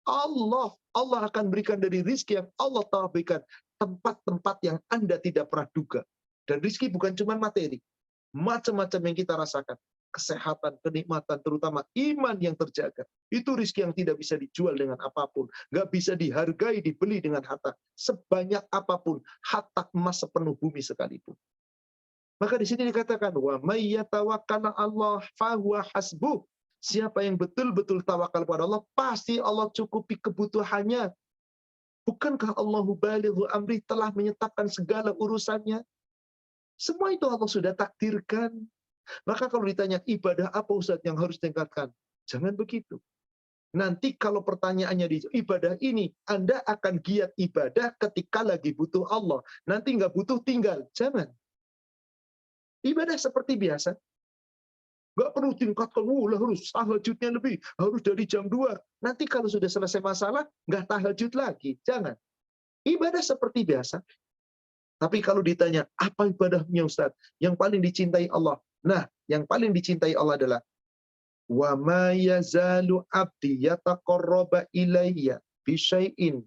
Allah akan berikan dari rezeki yang Allah telah berikan, tempat-tempat yang Anda tidak pernah duga. Dan rezeki bukan cuma materi. Macam-macam yang kita rasakan. Kesehatan, kenikmatan, terutama iman yang terjaga. Itu rezeki yang tidak bisa dijual dengan apapun. Nggak bisa dihargai, dibeli dengan harta. Sebanyak apapun, harta emas sepenuh bumi sekalipun. Maka di sini dikatakan, wa may yatawakkal 'ala Allah fahuwa hasbuh. Siapa yang betul-betul tawakal kepada Allah, pasti Allah cukupi kebutuhannya. Bukankah Allahu balighu amri, telah menyetapkan segala urusannya? Semua itu Allah sudah takdirkan. Maka kalau ditanya ibadah apa Ustaz yang harus tingkatkan, jangan begitu. Nanti kalau pertanyaannya di ibadah ini, Anda akan giat ibadah ketika lagi butuh Allah. Nanti nggak butuh tinggal, jangan. Ibadah seperti biasa. Nggak perlu tingkatkan, harus tahajudnya lebih, harus dari jam 2. Nanti kalau sudah selesai masalah, nggak tahajud lagi, jangan. Ibadah seperti biasa. Tapi kalau ditanya, apa ibadahnya Ustaz? Yang paling dicintai Allah. Nah, yang paling dicintai Allah adalah wa ma yazalu abdi yataqarraba ilayya bisyai'in.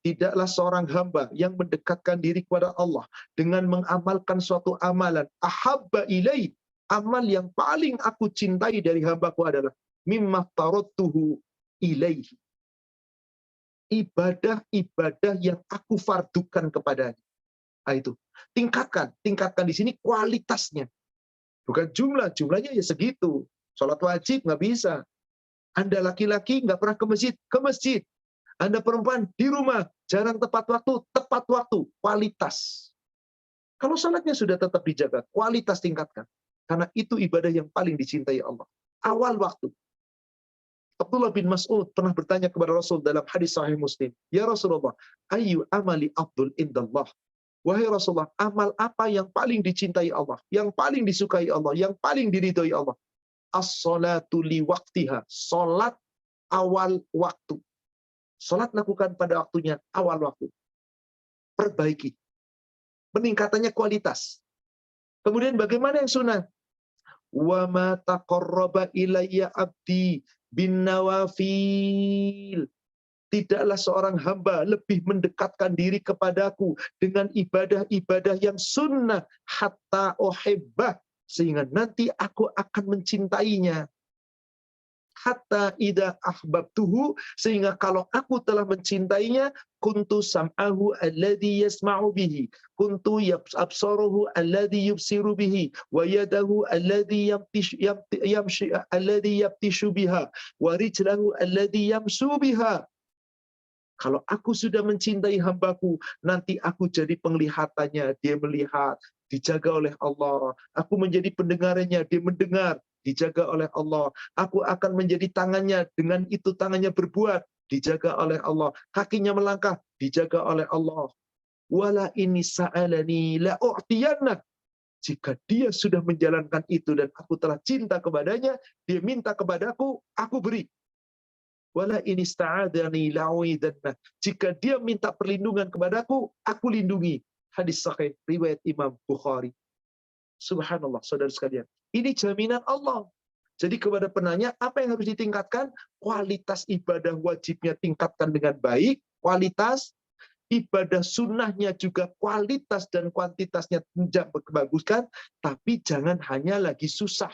Tidaklah seorang hamba yang mendekatkan diri kepada Allah dengan mengamalkan suatu amalan ahabba ilai, amal yang paling aku cintai dari hambaku adalah mimma taradtuhu ilaihi. Ibadah-ibadah yang aku fardukan kepadanya. Nah, itu. Tingkatkan di sini kualitasnya. Bukan jumlahnya ya segitu. Sholat wajib nggak bisa. Anda laki-laki nggak pernah ke masjid. Anda perempuan di rumah, jarang tepat waktu, kualitas. Kalau sholatnya sudah tetap dijaga, kualitas tingkatkan. Karena itu ibadah yang paling dicintai Allah. Awal waktu. Abdullah bin Mas'ud pernah bertanya kepada Rasul dalam hadis Sahih Muslim, ya Rasulullah, ayu amali abdul indallah. Wahai Rasulullah, amal apa yang paling dicintai Allah, yang paling disukai Allah, yang paling diridhoi Allah? as-salatu li waqtiha, salat awal waktu. Salat lakukan pada waktunya, awal waktu. Perbaiki. Peningkatannya kualitas. Kemudian bagaimana yang sunnah? Wa ma taqarraba ilayya abdi bin nawafil. Tidaklah seorang hamba lebih mendekatkan diri kepadaku dengan ibadah-ibadah yang sunnah hatta uhibbah, sehingga nanti aku akan mencintainya. Hatta idza ahbabtuhu, sehingga kalau aku telah mencintainya, kuntu sam'ahu alladhi yasma'u bihi, kuntu absaruhu alladhi yubsiru bihi, wa yadahu alladhi yabtishu biha, wa rijlahu alladhi yamsu biha. Kalau aku sudah mencintai hambaku, nanti aku jadi penglihatannya, dia melihat, dijaga oleh Allah. Aku menjadi pendengarannya, dia mendengar, dijaga oleh Allah. Aku akan menjadi tangannya, dengan itu tangannya berbuat, dijaga oleh Allah. Kakinya melangkah, dijaga oleh Allah. Wala ini sa'alani la'u'tiyanna. Jika dia sudah menjalankan itu dan aku telah cinta kepadanya, dia minta kepadaku, aku beri. Wala in ista'adani la'uidanna. Jika dia minta perlindungan kepadaku, aku lindungi. Hadis sahih riwayat Imam Bukhari. Subhanallah, saudara sekalian. Ini jaminan Allah. Jadi kepada penanya, apa yang harus ditingkatkan? Kualitas ibadah wajibnya tingkatkan dengan baik, kualitas ibadah sunnahnya juga kualitas dan kuantitasnya baguskan, tapi jangan hanya lagi susah.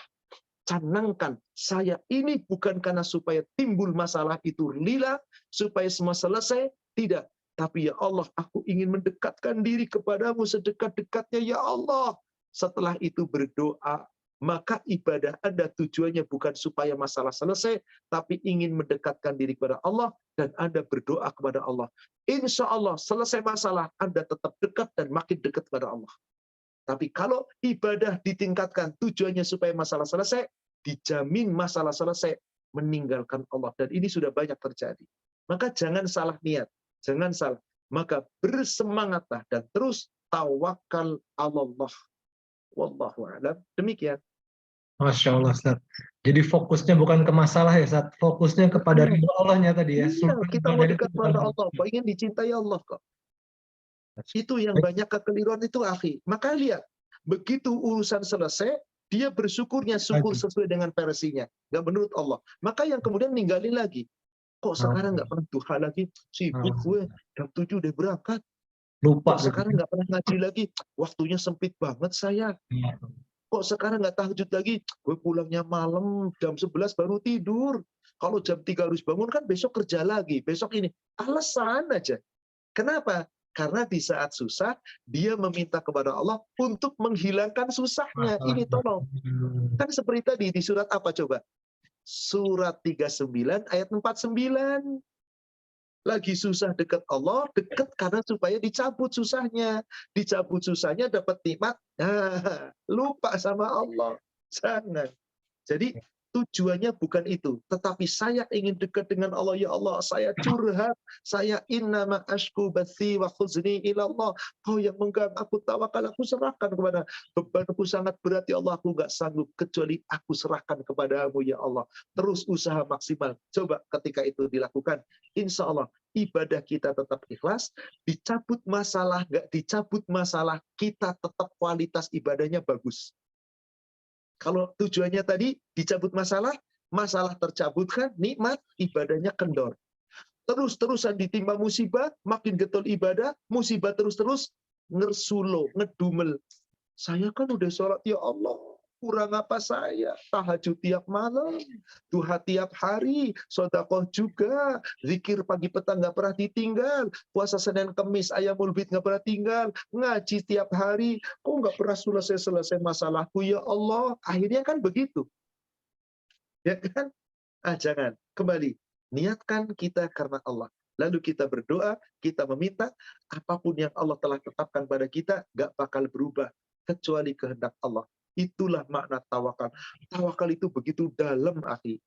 Canangkan, saya ini bukan karena supaya timbul masalah itu lila, supaya semua selesai, tidak. Tapi ya Allah, aku ingin mendekatkan diri kepadamu sedekat-dekatnya ya Allah. Setelah itu berdoa, maka ibadah Anda tujuannya bukan supaya masalah selesai, tapi ingin mendekatkan diri kepada Allah, dan Anda berdoa kepada Allah. Insya Allah, selesai masalah, Anda tetap dekat dan makin dekat kepada Allah. Tapi kalau ibadah ditingkatkan tujuannya supaya masalah selesai, dijamin masalah selesai, meninggalkan Allah. Dan ini sudah banyak terjadi. Maka jangan salah niat, jangan salah. Maka bersemangatlah dan terus tawakal Allah. Wallahu a'lam. Demikian.
Masya Allah, Ustaz. Jadi fokusnya bukan ke masalah ya, Ustaz. Fokusnya kepada ridho Allahnya tadi ya.
Iya,
Sumpah
kita mau
ibadah itu
dekat
bukan
pada
hal
Allah, kok ingin dicintai Allah kok. Itu yang banyak kekeliruan itu, akhi. Maka lihat, begitu urusan selesai, dia bersyukurnya syukur sesuai dengan versinya, nggak menurut Allah. Maka yang kemudian ninggalin lagi. Kok sekarang nggak pernah duha lagi? Sibuk gue, jam 7 udah berangkat.
lupa
Kok
gitu.
sekarang nggak pernah ngaji lagi? Waktunya sempit banget saya. Kok sekarang nggak tahajud lagi? Gue pulangnya malam, jam 11 baru tidur. Kalau jam 3 harus bangun kan besok kerja lagi. Besok ini. Alasan aja. Kenapa? Karena di saat susah, dia meminta kepada Allah untuk menghilangkan susahnya. Ini tolong. Kan seperti tadi, di surat apa coba? Surat 39 ayat 49. Lagi susah dekat Allah, dekat karena supaya dicabut susahnya. Dicabut susahnya dapat nikmat. Nah, lupa sama Allah. Jangan. Jadi tujuannya bukan itu, tetapi saya ingin dekat dengan Allah. Ya Allah, saya curhat, saya innama ashku bathi wa khuzni ilallah. Kau yang menggang aku, tawakal aku serahkan kepada, bebanku sangat berat ya Allah, aku nggak sanggup kecuali aku serahkan kepadamu ya Allah. Terus usaha maksimal. Coba ketika itu dilakukan, insya Allah ibadah kita tetap ikhlas. Dicabut masalah, nggak dicabut masalah, kita tetap kualitas ibadahnya bagus. Kalau tujuannya tadi dicabut masalah, masalah tercabut kan, nikmat, ibadahnya kendor. Terus-terusan ditimpa musibah, makin getol ibadah, musibah terus-terus, ngersulo, ngedumel. Saya kan udah sholat, ya Allah, kurang apa saya? Tahajud tiap malam, duha tiap hari, sedekah juga, zikir pagi petang nggak pernah ditinggal, puasa Senin Kemis, ayamul bid nggak pernah tinggal, ngaji tiap hari, kok nggak pernah selesai-selesai masalahku ya Allah? Akhirnya kan begitu, ya kan? Jangan, kembali, niatkan kita karena Allah. Lalu kita berdoa, kita meminta, apapun yang Allah telah tetapkan pada kita, nggak bakal berubah, kecuali kehendak Allah. Itulah makna tawakal. Tawakal itu begitu dalam, akhi.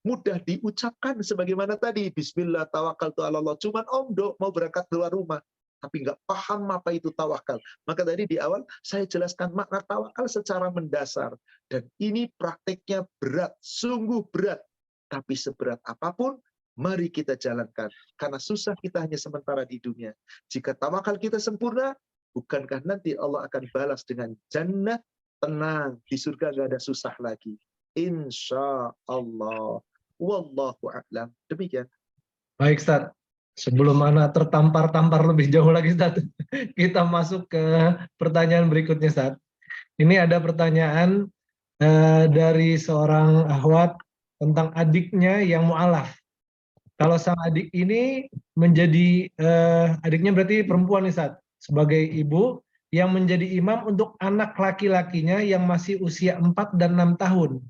Mudah diucapkan sebagaimana tadi, Bismillah tawakal tu ala Allah. Cuman omdo mau berangkat keluar rumah. tapi nggak paham apa itu tawakal. Maka tadi di awal saya jelaskan makna tawakal secara mendasar. Dan ini prakteknya berat, sungguh berat. Tapi seberat apapun, mari kita jalankan. Karena susah kita hanya sementara di dunia. Jika tawakal kita sempurna, bukankah nanti Allah akan balas dengan jannah, tenang, di surga nggak ada susah lagi. Insya Allah. Wallahu a'lam. Demikian.
Baik, Ustaz. Sebelum Ana tertampar-tampar lebih jauh lagi, Ustaz, kita masuk ke pertanyaan berikutnya, Ustaz. Ini ada pertanyaan dari seorang akhwat tentang adiknya yang mu'alaf. Kalau sang adik ini menjadi, adiknya berarti perempuan nih, Ustaz, sebagai ibu yang menjadi imam untuk anak laki-lakinya yang masih usia 4 dan 6 tahun.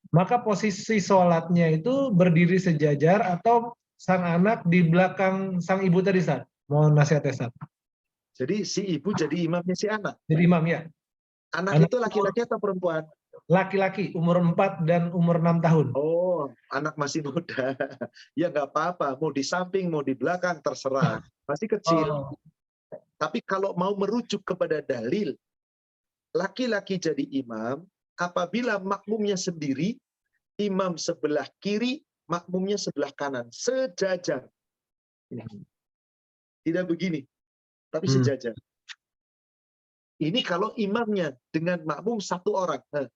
Maka posisi sholatnya itu berdiri sejajar atau sang anak di belakang sang ibu tadi, Ustaz? Mohon nasihatnya, Ustaz.
Jadi si ibu jadi imamnya si anak.
Jadi imam, ya.
Anak
Anak
itu laki-laki atau perempuan?
laki-laki, umur 4 dan umur 6 tahun.
Oh, anak masih muda. Ya nggak apa-apa, mau di samping, mau di belakang, terserah. Masih kecil.
Oh.
Tapi kalau mau merujuk kepada dalil, laki-laki jadi imam, apabila makmumnya sendiri, imam sebelah kiri, makmumnya sebelah kanan. Sejajar. Tidak begini, tapi sejajar. Ini kalau imamnya dengan makmum satu orang. Nah,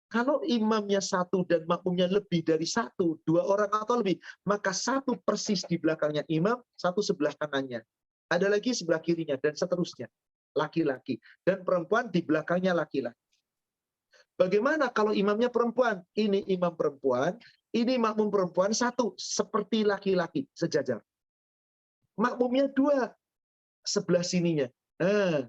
kalau imamnya satu dan makmumnya lebih dari satu, 2 orang atau lebih, maka satu persis di belakangnya imam, satu sebelah kanannya. Ada lagi sebelah kirinya, dan seterusnya. Laki-laki. Dan perempuan di belakangnya laki-laki. Bagaimana kalau imamnya perempuan? Ini imam perempuan, ini makmum perempuan, satu. Seperti laki-laki, sejajar. Makmumnya 2, sebelah sininya. Nah,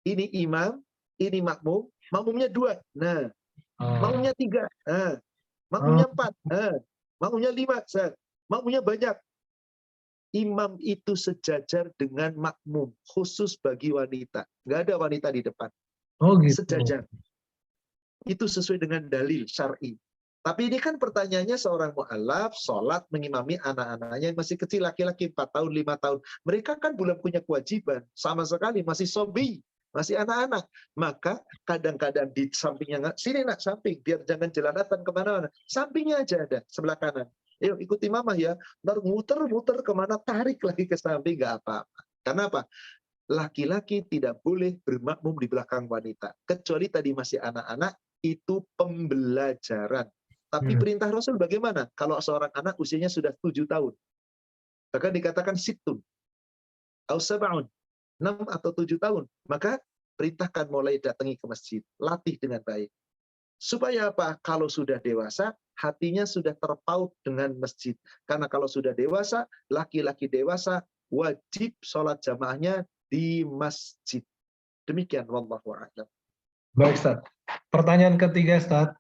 ini imam, ini makmum, makmumnya 2. Nah, makmumnya 3. Nah, makmumnya 4. Nah, makmumnya 5. Makmumnya banyak. Imam itu sejajar dengan makmum, khusus bagi wanita. Nggak ada wanita di depan.
Oh gitu.
Sejajar. Itu sesuai dengan dalil syar'i. Tapi ini kan pertanyaannya seorang mu'alaf, sholat, mengimami anak-anaknya yang masih kecil, laki-laki 4 tahun, 5 tahun. Mereka kan belum punya kewajiban. Sama sekali, masih sobi, masih anak-anak. Maka kadang-kadang di sampingnya, sini nak, samping, biar jangan jelalatan kemana-mana. Sampingnya aja ada, sebelah kanan. Yuk ikuti mama ya, ntar muter-muter kemana, tarik lagi ke samping, nggak apa-apa. Karena apa? Laki-laki tidak boleh bermakmum di belakang wanita. Kecuali tadi masih anak-anak, itu pembelajaran. Tapi perintah Rasul bagaimana? Kalau seorang anak usianya sudah 7 tahun. Bahkan dikatakan situn. Atau sab'un. 6 atau 7 tahun. Maka perintahkan mulai datangi ke masjid. Latih dengan baik. Supaya apa? Kalau sudah dewasa, hatinya sudah terpaut dengan masjid. Karena kalau sudah dewasa, laki-laki dewasa, wajib sholat jamaahnya di masjid. Demikian. Wallahu a'lam.
Baik, Ustaz. Pertanyaan ketiga, Ustaz.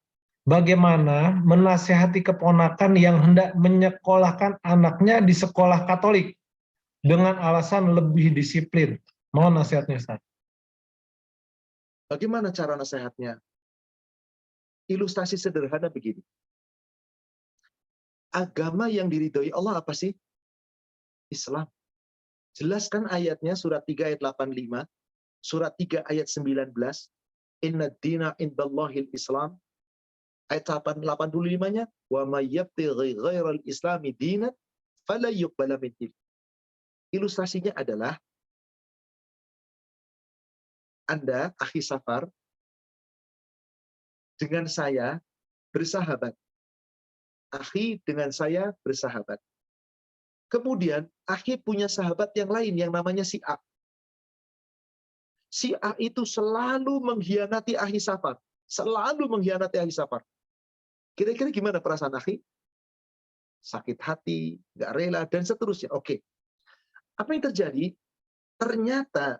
Bagaimana menasihati keponakan yang hendak menyekolahkan anaknya di sekolah Katolik dengan alasan lebih disiplin? Mohon nasihatnya, Ustaz.
Bagaimana cara nasihatnya? Ilustrasi sederhana begini. Agama yang diridhoi Allah apa sih? Islam. Jelaskan ayatnya surat 3 ayat 85, surat 3 ayat 19. Inna dina indallahil Islam. Ayat 85-nya, wa may yabtaghi ghairal islami dinan fala yuqbala minhu. Ilustrasinya adalah Anda, akhi Safar, dengan saya bersahabat. Akhi dengan saya bersahabat. Kemudian, akhi punya sahabat yang lain yang namanya si A. Si A itu selalu mengkhianati akhi Safar. Selalu mengkhianati akhi Safar. Kira-kira gimana perasaan akhi? Sakit hati, nggak rela, dan seterusnya. Oke. Apa yang terjadi? Ternyata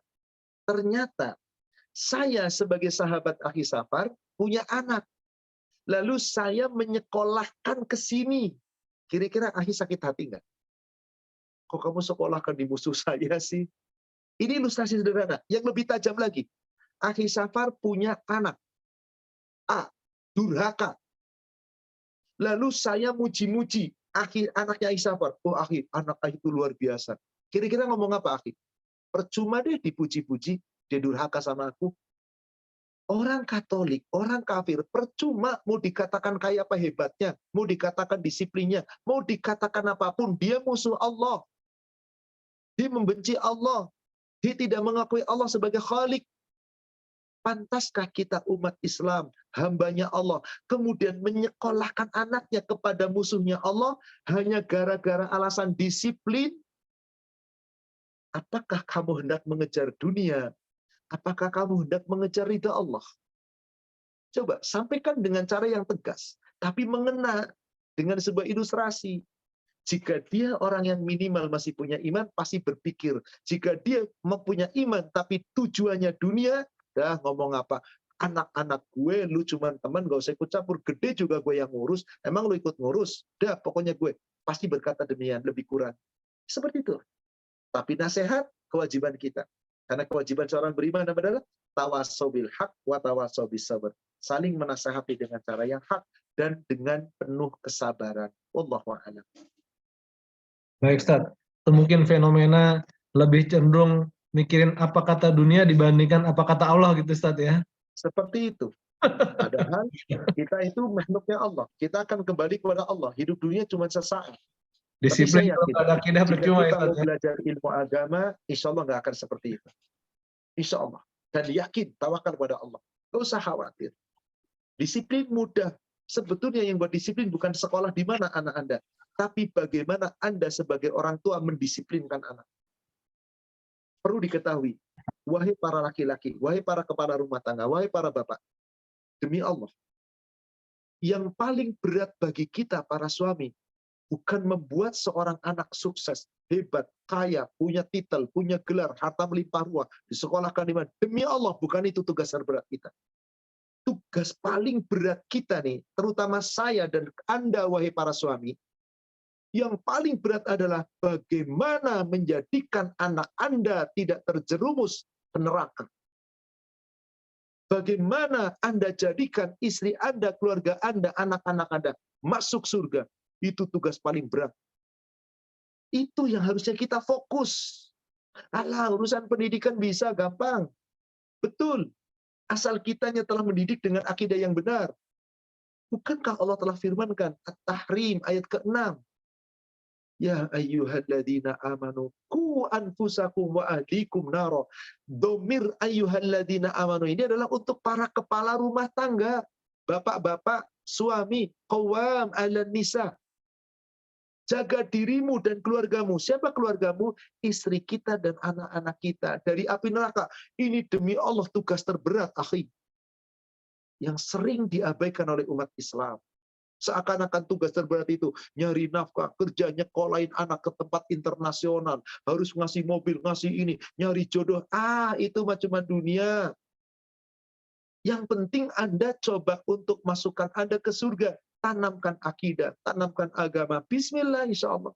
saya sebagai sahabat akhi Safar punya anak. Lalu saya menyekolahkan ke sini. Kira-kira akhi sakit hati nggak? Kok kamu sekolahkan di musuh saya sih? Ini ilustrasi sederhana. Yang lebih tajam lagi. Akhi Safar punya anak. A. Durhaka. Lalu saya muji-muji anaknya akhi Safar. Oh akhi, anak akhi itu luar biasa. Kira-kira ngomong apa akhi? Percuma deh dipuji-puji, dia durhaka sama aku. Orang Katolik, orang kafir, percuma mau dikatakan kayak apa hebatnya, mau dikatakan disiplinnya, mau dikatakan apapun, dia musuh Allah. Dia membenci Allah. Dia tidak mengakui Allah sebagai Khalik. Pantaskah kita umat Islam, hambanya Allah, kemudian menyekolahkan anaknya kepada musuhnya Allah, hanya gara-gara alasan disiplin? Apakah kamu hendak mengejar dunia? Apakah kamu hendak mengejar ridha Allah? Coba sampaikan dengan cara yang tegas, tapi mengena dengan sebuah ilustrasi. Jika dia orang yang minimal masih punya iman, pasti berpikir. Jika dia mempunyai iman, tapi tujuannya dunia, dah ngomong apa? Anak-anak gue, lu cuman teman, gak usah ikut campur. Gede juga gue yang ngurus, emang lu ikut ngurus? Dah, pokoknya gue. Pasti berkata demikian, lebih kurang. Seperti itu. Tapi nasihat, kewajiban kita. Karena kewajiban seorang beriman adalah tawasau bil haq wa tawasau bis sabr. Saling menasehati dengan cara yang hak dan dengan penuh kesabaran. Wallahu a'lam.
Baik, Ustaz. Mungkin fenomena lebih cenderung mikirin apa kata dunia dibandingkan apa kata Allah gitu, Ustaz ya.
Seperti itu. Padahal kita itu makhluknya Allah. Kita akan kembali kepada Allah. Hidup dunia cuma sesaat. Tapi
Disiplin
saya
kalau
yakin,
nggak ada akidah
jika
percuma,
kita
Ustaz
mau
ya.
belajar ilmu agama, insya Allah nggak akan seperti itu. Insya Allah. Dan yakin, tawakal pada Allah. Nggak usah khawatir. Disiplin mudah. Sebetulnya yang buat disiplin bukan sekolah di mana anak Anda, tapi bagaimana Anda sebagai orang tua mendisiplinkan anak. Perlu diketahui, wahai para laki-laki, wahai para kepala rumah tangga, wahai para bapak, demi Allah, yang paling berat bagi kita para suami bukan membuat seorang anak sukses, hebat, kaya, punya titel, punya gelar, harta melimpah ruah, disekolahkan di mana. Demi Allah, bukan itu tugas terberat kita. Tugas paling berat kita nih, terutama saya dan Anda wahai para suami, yang paling berat adalah bagaimana menjadikan anak Anda tidak terjerumus ke neraka. Bagaimana Anda jadikan istri Anda, keluarga Anda, anak-anak Anda masuk surga. Itu tugas paling berat. Itu yang harusnya kita fokus. Alah, urusan pendidikan bisa gampang. Betul. Asal kitanya telah mendidik dengan akidah yang benar. Bukankah Allah telah firmankan At-Tahrim ayat ke-6? Ya ayyuhalladzina amanu qu anfusakum wa ahlikum naro. Domir ayyuhalladzina amanu ini adalah untuk para kepala rumah tangga. Bapak-bapak, suami, qawwam 'alan nisa. Jaga dirimu dan keluargamu. Siapa keluargamu? Istri kita dan anak-anak kita dari api neraka. Ini demi Allah tugas terberat, akhi. Yang sering diabaikan oleh umat Islam. Seakan-akan tugas terberat itu nyari nafkah, kerja, nyekolahin anak ke tempat internasional, harus ngasih mobil, ngasih ini, nyari jodoh. Itu cuma dunia. Yang penting Anda coba untuk masukkan Anda ke surga. Tanamkan akidah, tanamkan agama. Bismillah, insya Allah.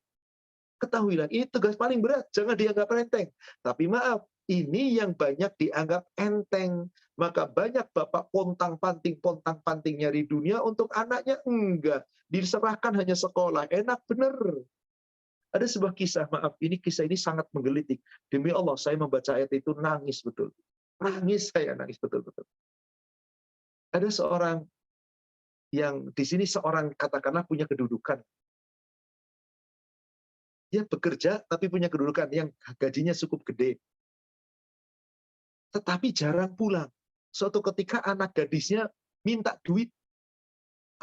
Ketahuilah, ini tugas paling berat. Jangan dianggap enteng. Tapi maaf, ini yang banyak dianggap enteng. Maka banyak bapak pontang-panting nyari dunia untuk anaknya. Enggak. Diserahkan hanya sekolah. Enak bener. Ada sebuah kisah, maaf, kisah ini sangat menggelitik. Demi Allah, saya membaca ayat itu nangis betul. Nangis saya, nangis betul-betul. Ada seorang yang di sini seorang katakanlah punya kedudukan. Dia bekerja tapi punya kedudukan yang gajinya cukup gede. Tetapi jarang pulang. Suatu ketika anak gadisnya minta duit.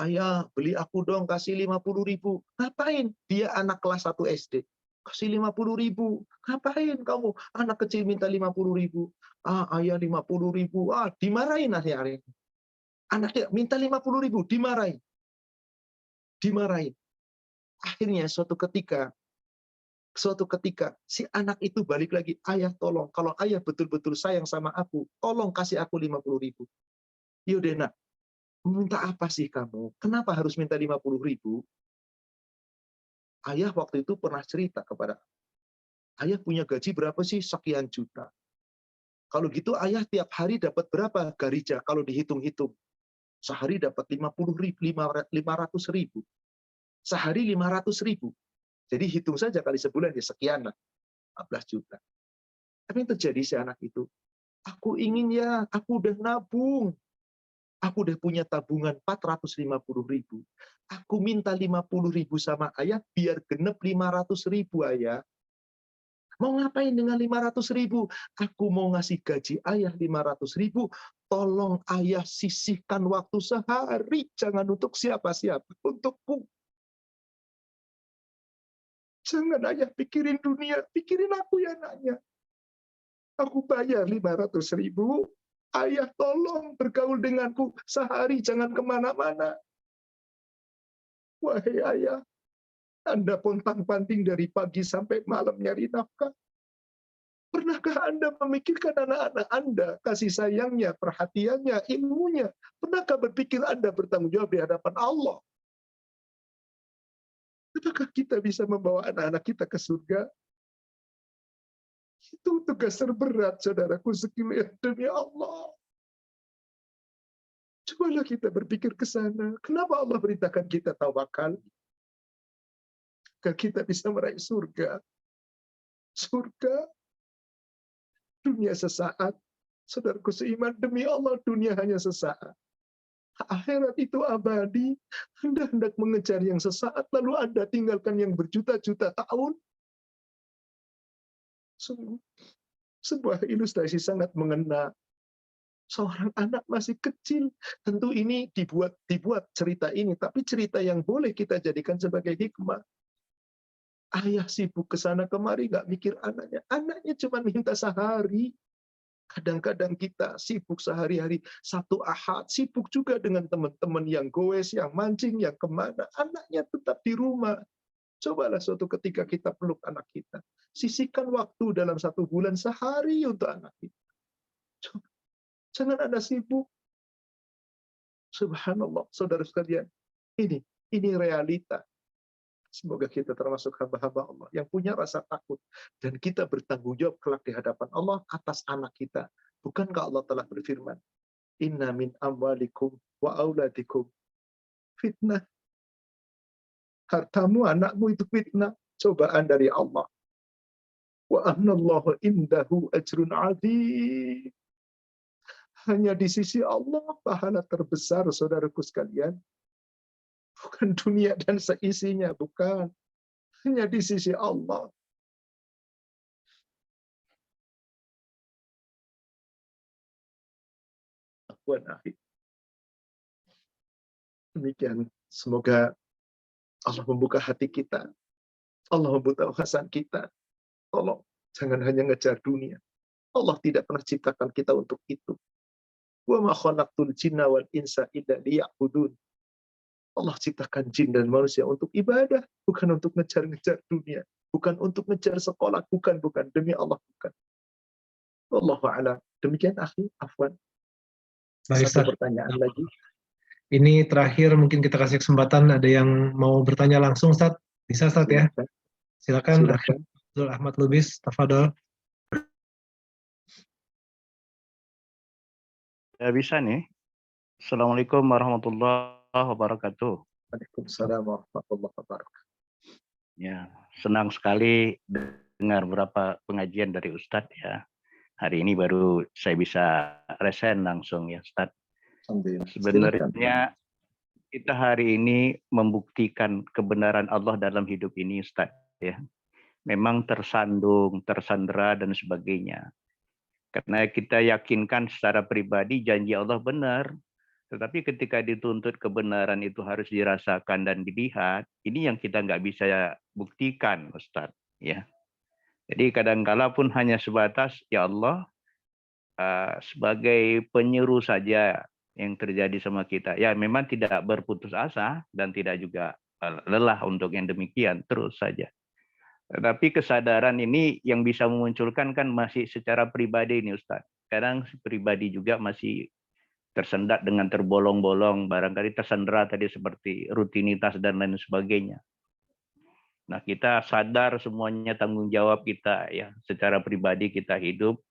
Ayah, beli aku dong, kasih 50.000. Ngapain? Dia anak kelas 1 SD. Kasih 50.000. Ngapain kamu? Anak kecil minta 50.000. Ayah 50.000. Dimarahin akhirnya. Anaknya minta 50.000, dimarahin. Dimarahin. Akhirnya suatu ketika si anak itu balik lagi, ayah tolong, kalau ayah betul-betul sayang sama aku, tolong kasih aku 50.000. Yaudah nak, minta apa sih kamu? Kenapa harus minta 50.000? Ayah waktu itu pernah cerita kepada ayah punya gaji berapa sih? Sekian juta. Kalau gitu ayah tiap hari dapat berapa garija kalau dihitung-hitung? Sehari dapat 500.000. Sehari 500.000. Jadi hitung saja kali sebulan ya sekian lah. 14 juta. Apa yang terjadi si anak itu? Aku ingin ya, aku udah nabung. Aku udah punya tabungan 450.000. Aku minta 50.000 sama ayah biar genep 500.000 ayah. Mau ngapain dengan 500.000? Aku mau ngasih gaji ayah 500.000. Tolong ayah sisihkan waktu sehari. Jangan untuk siapa-siapa. Untukku. Jangan ayah pikirin dunia. Pikirin aku ya anaknya. Aku bayar 500.000. Ayah tolong bergaul denganku. Sehari jangan kemana-mana. Wahai ayah. Anda pontang-panting dari pagi sampai malam nyari nafkah. Pernahkah Anda memikirkan anak-anak Anda, kasih sayangnya, perhatiannya, ilmunya? Pernahkah berpikir Anda bertanggung jawab di hadapan Allah? Apakah kita bisa membawa anak-anak kita ke surga? Itu tugas terberat, saudaraku sekalian, demi Allah. Cobalah kita berpikir ke sana. Kenapa Allah beritakan kita tawakal? Agar kita bisa meraih surga. Surga, dunia sesaat. Saudaraku seiman, demi Allah dunia hanya sesaat. Akhirat itu abadi. Anda hendak mengejar yang sesaat, lalu Anda tinggalkan yang berjuta-juta tahun. Sungguh, sebuah ilustrasi sangat mengena. Seorang anak masih kecil. Tentu ini dibuat cerita ini, tapi cerita yang boleh kita jadikan sebagai hikmah. Ayah sibuk ke sana kemari, nggak mikir anaknya. Anaknya cuma minta sehari. Kadang-kadang kita sibuk sehari-hari, satu ahad, sibuk juga dengan teman-teman yang goes, yang mancing, yang kemana. Anaknya tetap di rumah. Cobalah suatu ketika kita peluk anak kita. Sisihkan waktu dalam 1 bulan sehari untuk anak kita. Coba. Jangan Anda sibuk. Subhanallah, saudara sekalian. Ini realita. Semoga kita termasuk hamba-hamba Allah yang punya rasa takut. Dan kita bertanggung jawab kelak di hadapan Allah atas anak kita. Bukankah Allah telah berfirman, Inna min amwalikum wa auladikum fitnah. Hartamu, anakmu itu fitnah. Cobaan dari Allah. Wa annallahu indahu ajrun azim. Hanya di sisi Allah pahala terbesar, saudaraku sekalian. Bukan dunia dan seisinya, bukan. Hanya di sisi Allah. Demikian, semoga Allah membuka hati kita. Allah membuka wawasan kita. Tolong, jangan hanya ngejar dunia. Allah tidak pernah ciptakan kita untuk itu. Wa ma khalaqtul jinna wal insa illa liya'budun. Allah ciptakan jin dan manusia untuk ibadah, bukan untuk ngejar-ngejar dunia, bukan untuk ngejar sekolah, bukan demi Allah, bukan. Wallahu a'lam. Demikian akhi, afwan.
Baik,
Satu
Ustaz.
pertanyaan lagi.
Ini terakhir mungkin kita kasih kesempatan, ada yang mau bertanya langsung, Ustaz. Bisa, Ustaz, ya? Silakan.
Silakan.
Abdul Ahmad Lubis, tafadhol.
Ya bisa nih. Assalamualaikum warahmatullahi wabarakatuh.
Waalaikumsalam warahmatullahi wabarakatuh.
Ya, senang sekali dengar beberapa pengajian dari Ustadz ya. Hari ini baru saya bisa resen langsung ya Ustadz. Sebenarnya kita hari ini membuktikan kebenaran Allah dalam hidup ini Ustadz ya. Memang tersandung, tersandera dan sebagainya. Karena kita yakinkan secara pribadi janji Allah benar. Tetapi ketika dituntut kebenaran itu harus dirasakan dan dilihat, ini yang kita nggak bisa buktikan, Ustadz. Ya. Jadi kadang-kala pun hanya sebatas, ya Allah, sebagai penyeru saja yang terjadi sama kita. Ya memang tidak berputus asa dan tidak juga lelah untuk yang demikian, terus saja. Tetapi kesadaran ini yang bisa memunculkan kan masih secara pribadi ini Ustadz. Kadang pribadi juga masih tersendat dengan terbolong-bolong, barangkali tersandera tadi seperti rutinitas dan lain sebagainya. Nah kita sadar semuanya tanggung jawab kita ya, secara pribadi kita hidup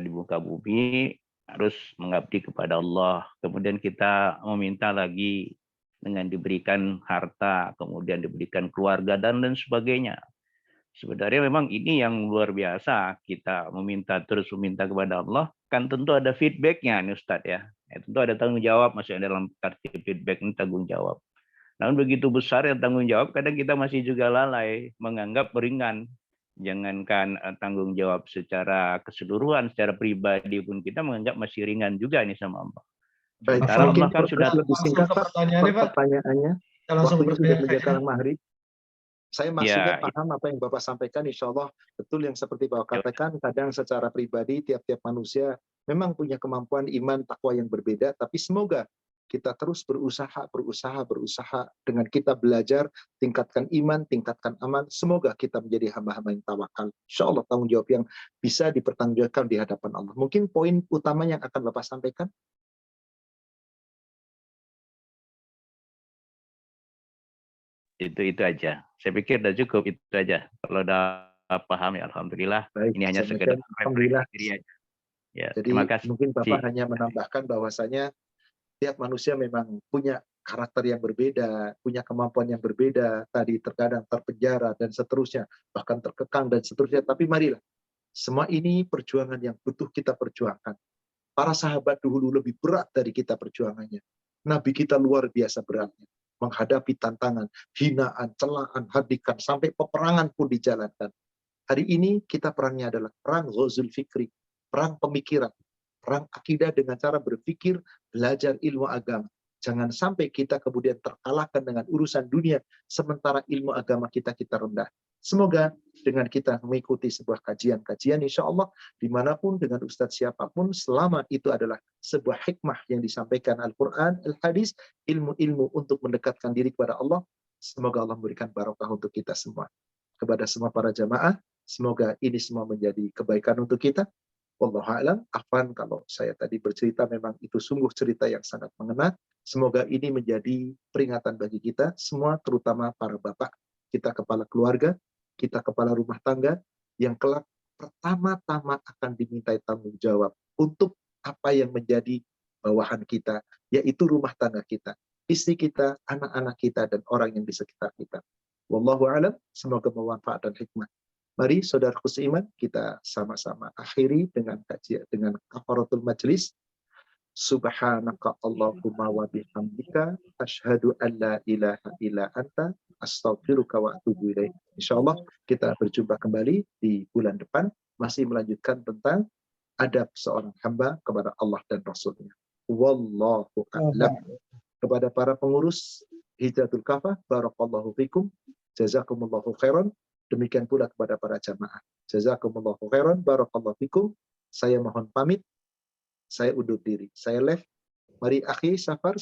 di muka bumi harus mengabdi kepada Allah. Kemudian kita meminta lagi dengan diberikan harta, kemudian diberikan keluarga dan lain sebagainya. Sebenarnya memang ini yang luar biasa, kita terus meminta kepada Allah, kan tentu ada feedbacknya nih Ustadz ya. Tentu ada tanggung jawab, maksudnya dalam arti feedback ini tanggung jawab. Namun begitu besar ya tanggung jawab, kadang kita masih juga lalai, menganggap ringan. Jangankan tanggung jawab secara keseluruhan, secara pribadi pun kita menganggap masih ringan juga nih sama Allah.
Baik,
Sementara
mungkin
Allah kan sudah
lebih singkat
Langsung ke
Pak,
pertanyaannya, Pak.
pertanyaannya.
Kita langsung ke
Waktunya sudah
pertanyaan
menjelang maghrib. Saya maksudnya
ya,
paham apa yang Bapak sampaikan, insya Allah betul yang seperti Bapak katakan, kadang secara pribadi tiap-tiap manusia memang punya kemampuan iman takwa yang berbeda, tapi semoga kita terus berusaha dengan kita belajar, tingkatkan iman, tingkatkan aman, semoga kita menjadi hamba-hamba yang tawakal. Insya Allah tanggung jawab yang bisa dipertanggungjawabkan di hadapan Allah. Mungkin poin utama yang akan Bapak sampaikan?
itu aja. Saya pikir udah cukup, itu aja. Kalau udah paham ya alhamdulillah.
Baik,
Ini hanya sekedar
alhamdulillah.
aja. Ya,
Jadi
terima kasih.
mungkin Bapak hanya menambahkan bahwasanya tiap manusia memang punya karakter yang berbeda, punya kemampuan yang berbeda, tadi terkadang terpenjara dan seterusnya, bahkan terkekang dan seterusnya. Tapi marilah, semua ini perjuangan yang butuh kita perjuangkan. Para sahabat dahulu lebih berat dari kita perjuangannya. Nabi kita luar biasa beratnya. Menghadapi tantangan, hinaan, celaan, hadikan, sampai peperangan pun dijalankan. Hari ini kita perangnya adalah perang ghazul fikri, perang pemikiran, perang akidah dengan cara berpikir, belajar ilmu agama. Jangan sampai kita kemudian terkalahkan dengan urusan dunia, sementara ilmu agama kita rendah. Semoga dengan kita mengikuti sebuah kajian-kajian, insya Allah, dimanapun, dengan ustadz siapapun, selama itu adalah sebuah hikmah yang disampaikan Al-Quran, Al-Hadis, ilmu-ilmu untuk mendekatkan diri kepada Allah, semoga Allah memberikan barokah untuk kita semua. Kepada semua para jamaah, semoga ini semua menjadi kebaikan untuk kita. Wallahu a'lam. Afwan kalau saya tadi bercerita memang itu sungguh cerita yang sangat mengena. Semoga ini menjadi peringatan bagi kita semua, terutama para bapak, kita kepala keluarga, kita kepala rumah tangga, yang kelak pertama-tama akan dimintai tanggung jawab untuk apa yang menjadi bawahan kita, yaitu rumah tangga kita, istri kita, anak-anak kita, dan orang yang di sekitar kita. Wallahu a'lam. Semoga bermanfaat dan hikmah. Mari saudaraku seiman, kita sama-sama akhiri dengan kajian, dengan kafaratul majlis. Subhanaka Allahumma wa bihamdika asyhadu an la ilaha illa anta astaghfiruka wa atubu ilaik. Insyaallah kita berjumpa kembali di bulan depan, masih melanjutkan tentang adab seorang hamba kepada Allah dan Rasulnya. Wallahu a'lam. Kepada para pengurus Hijratul Kafah, barakallahu fikum, jazakumullahu khairan. Demikian pula kepada para jamaah. Jazakumullahu khairan, barakallahu fikum. Saya mohon pamit, saya undur diri. Saya live. Mari akhi Safar.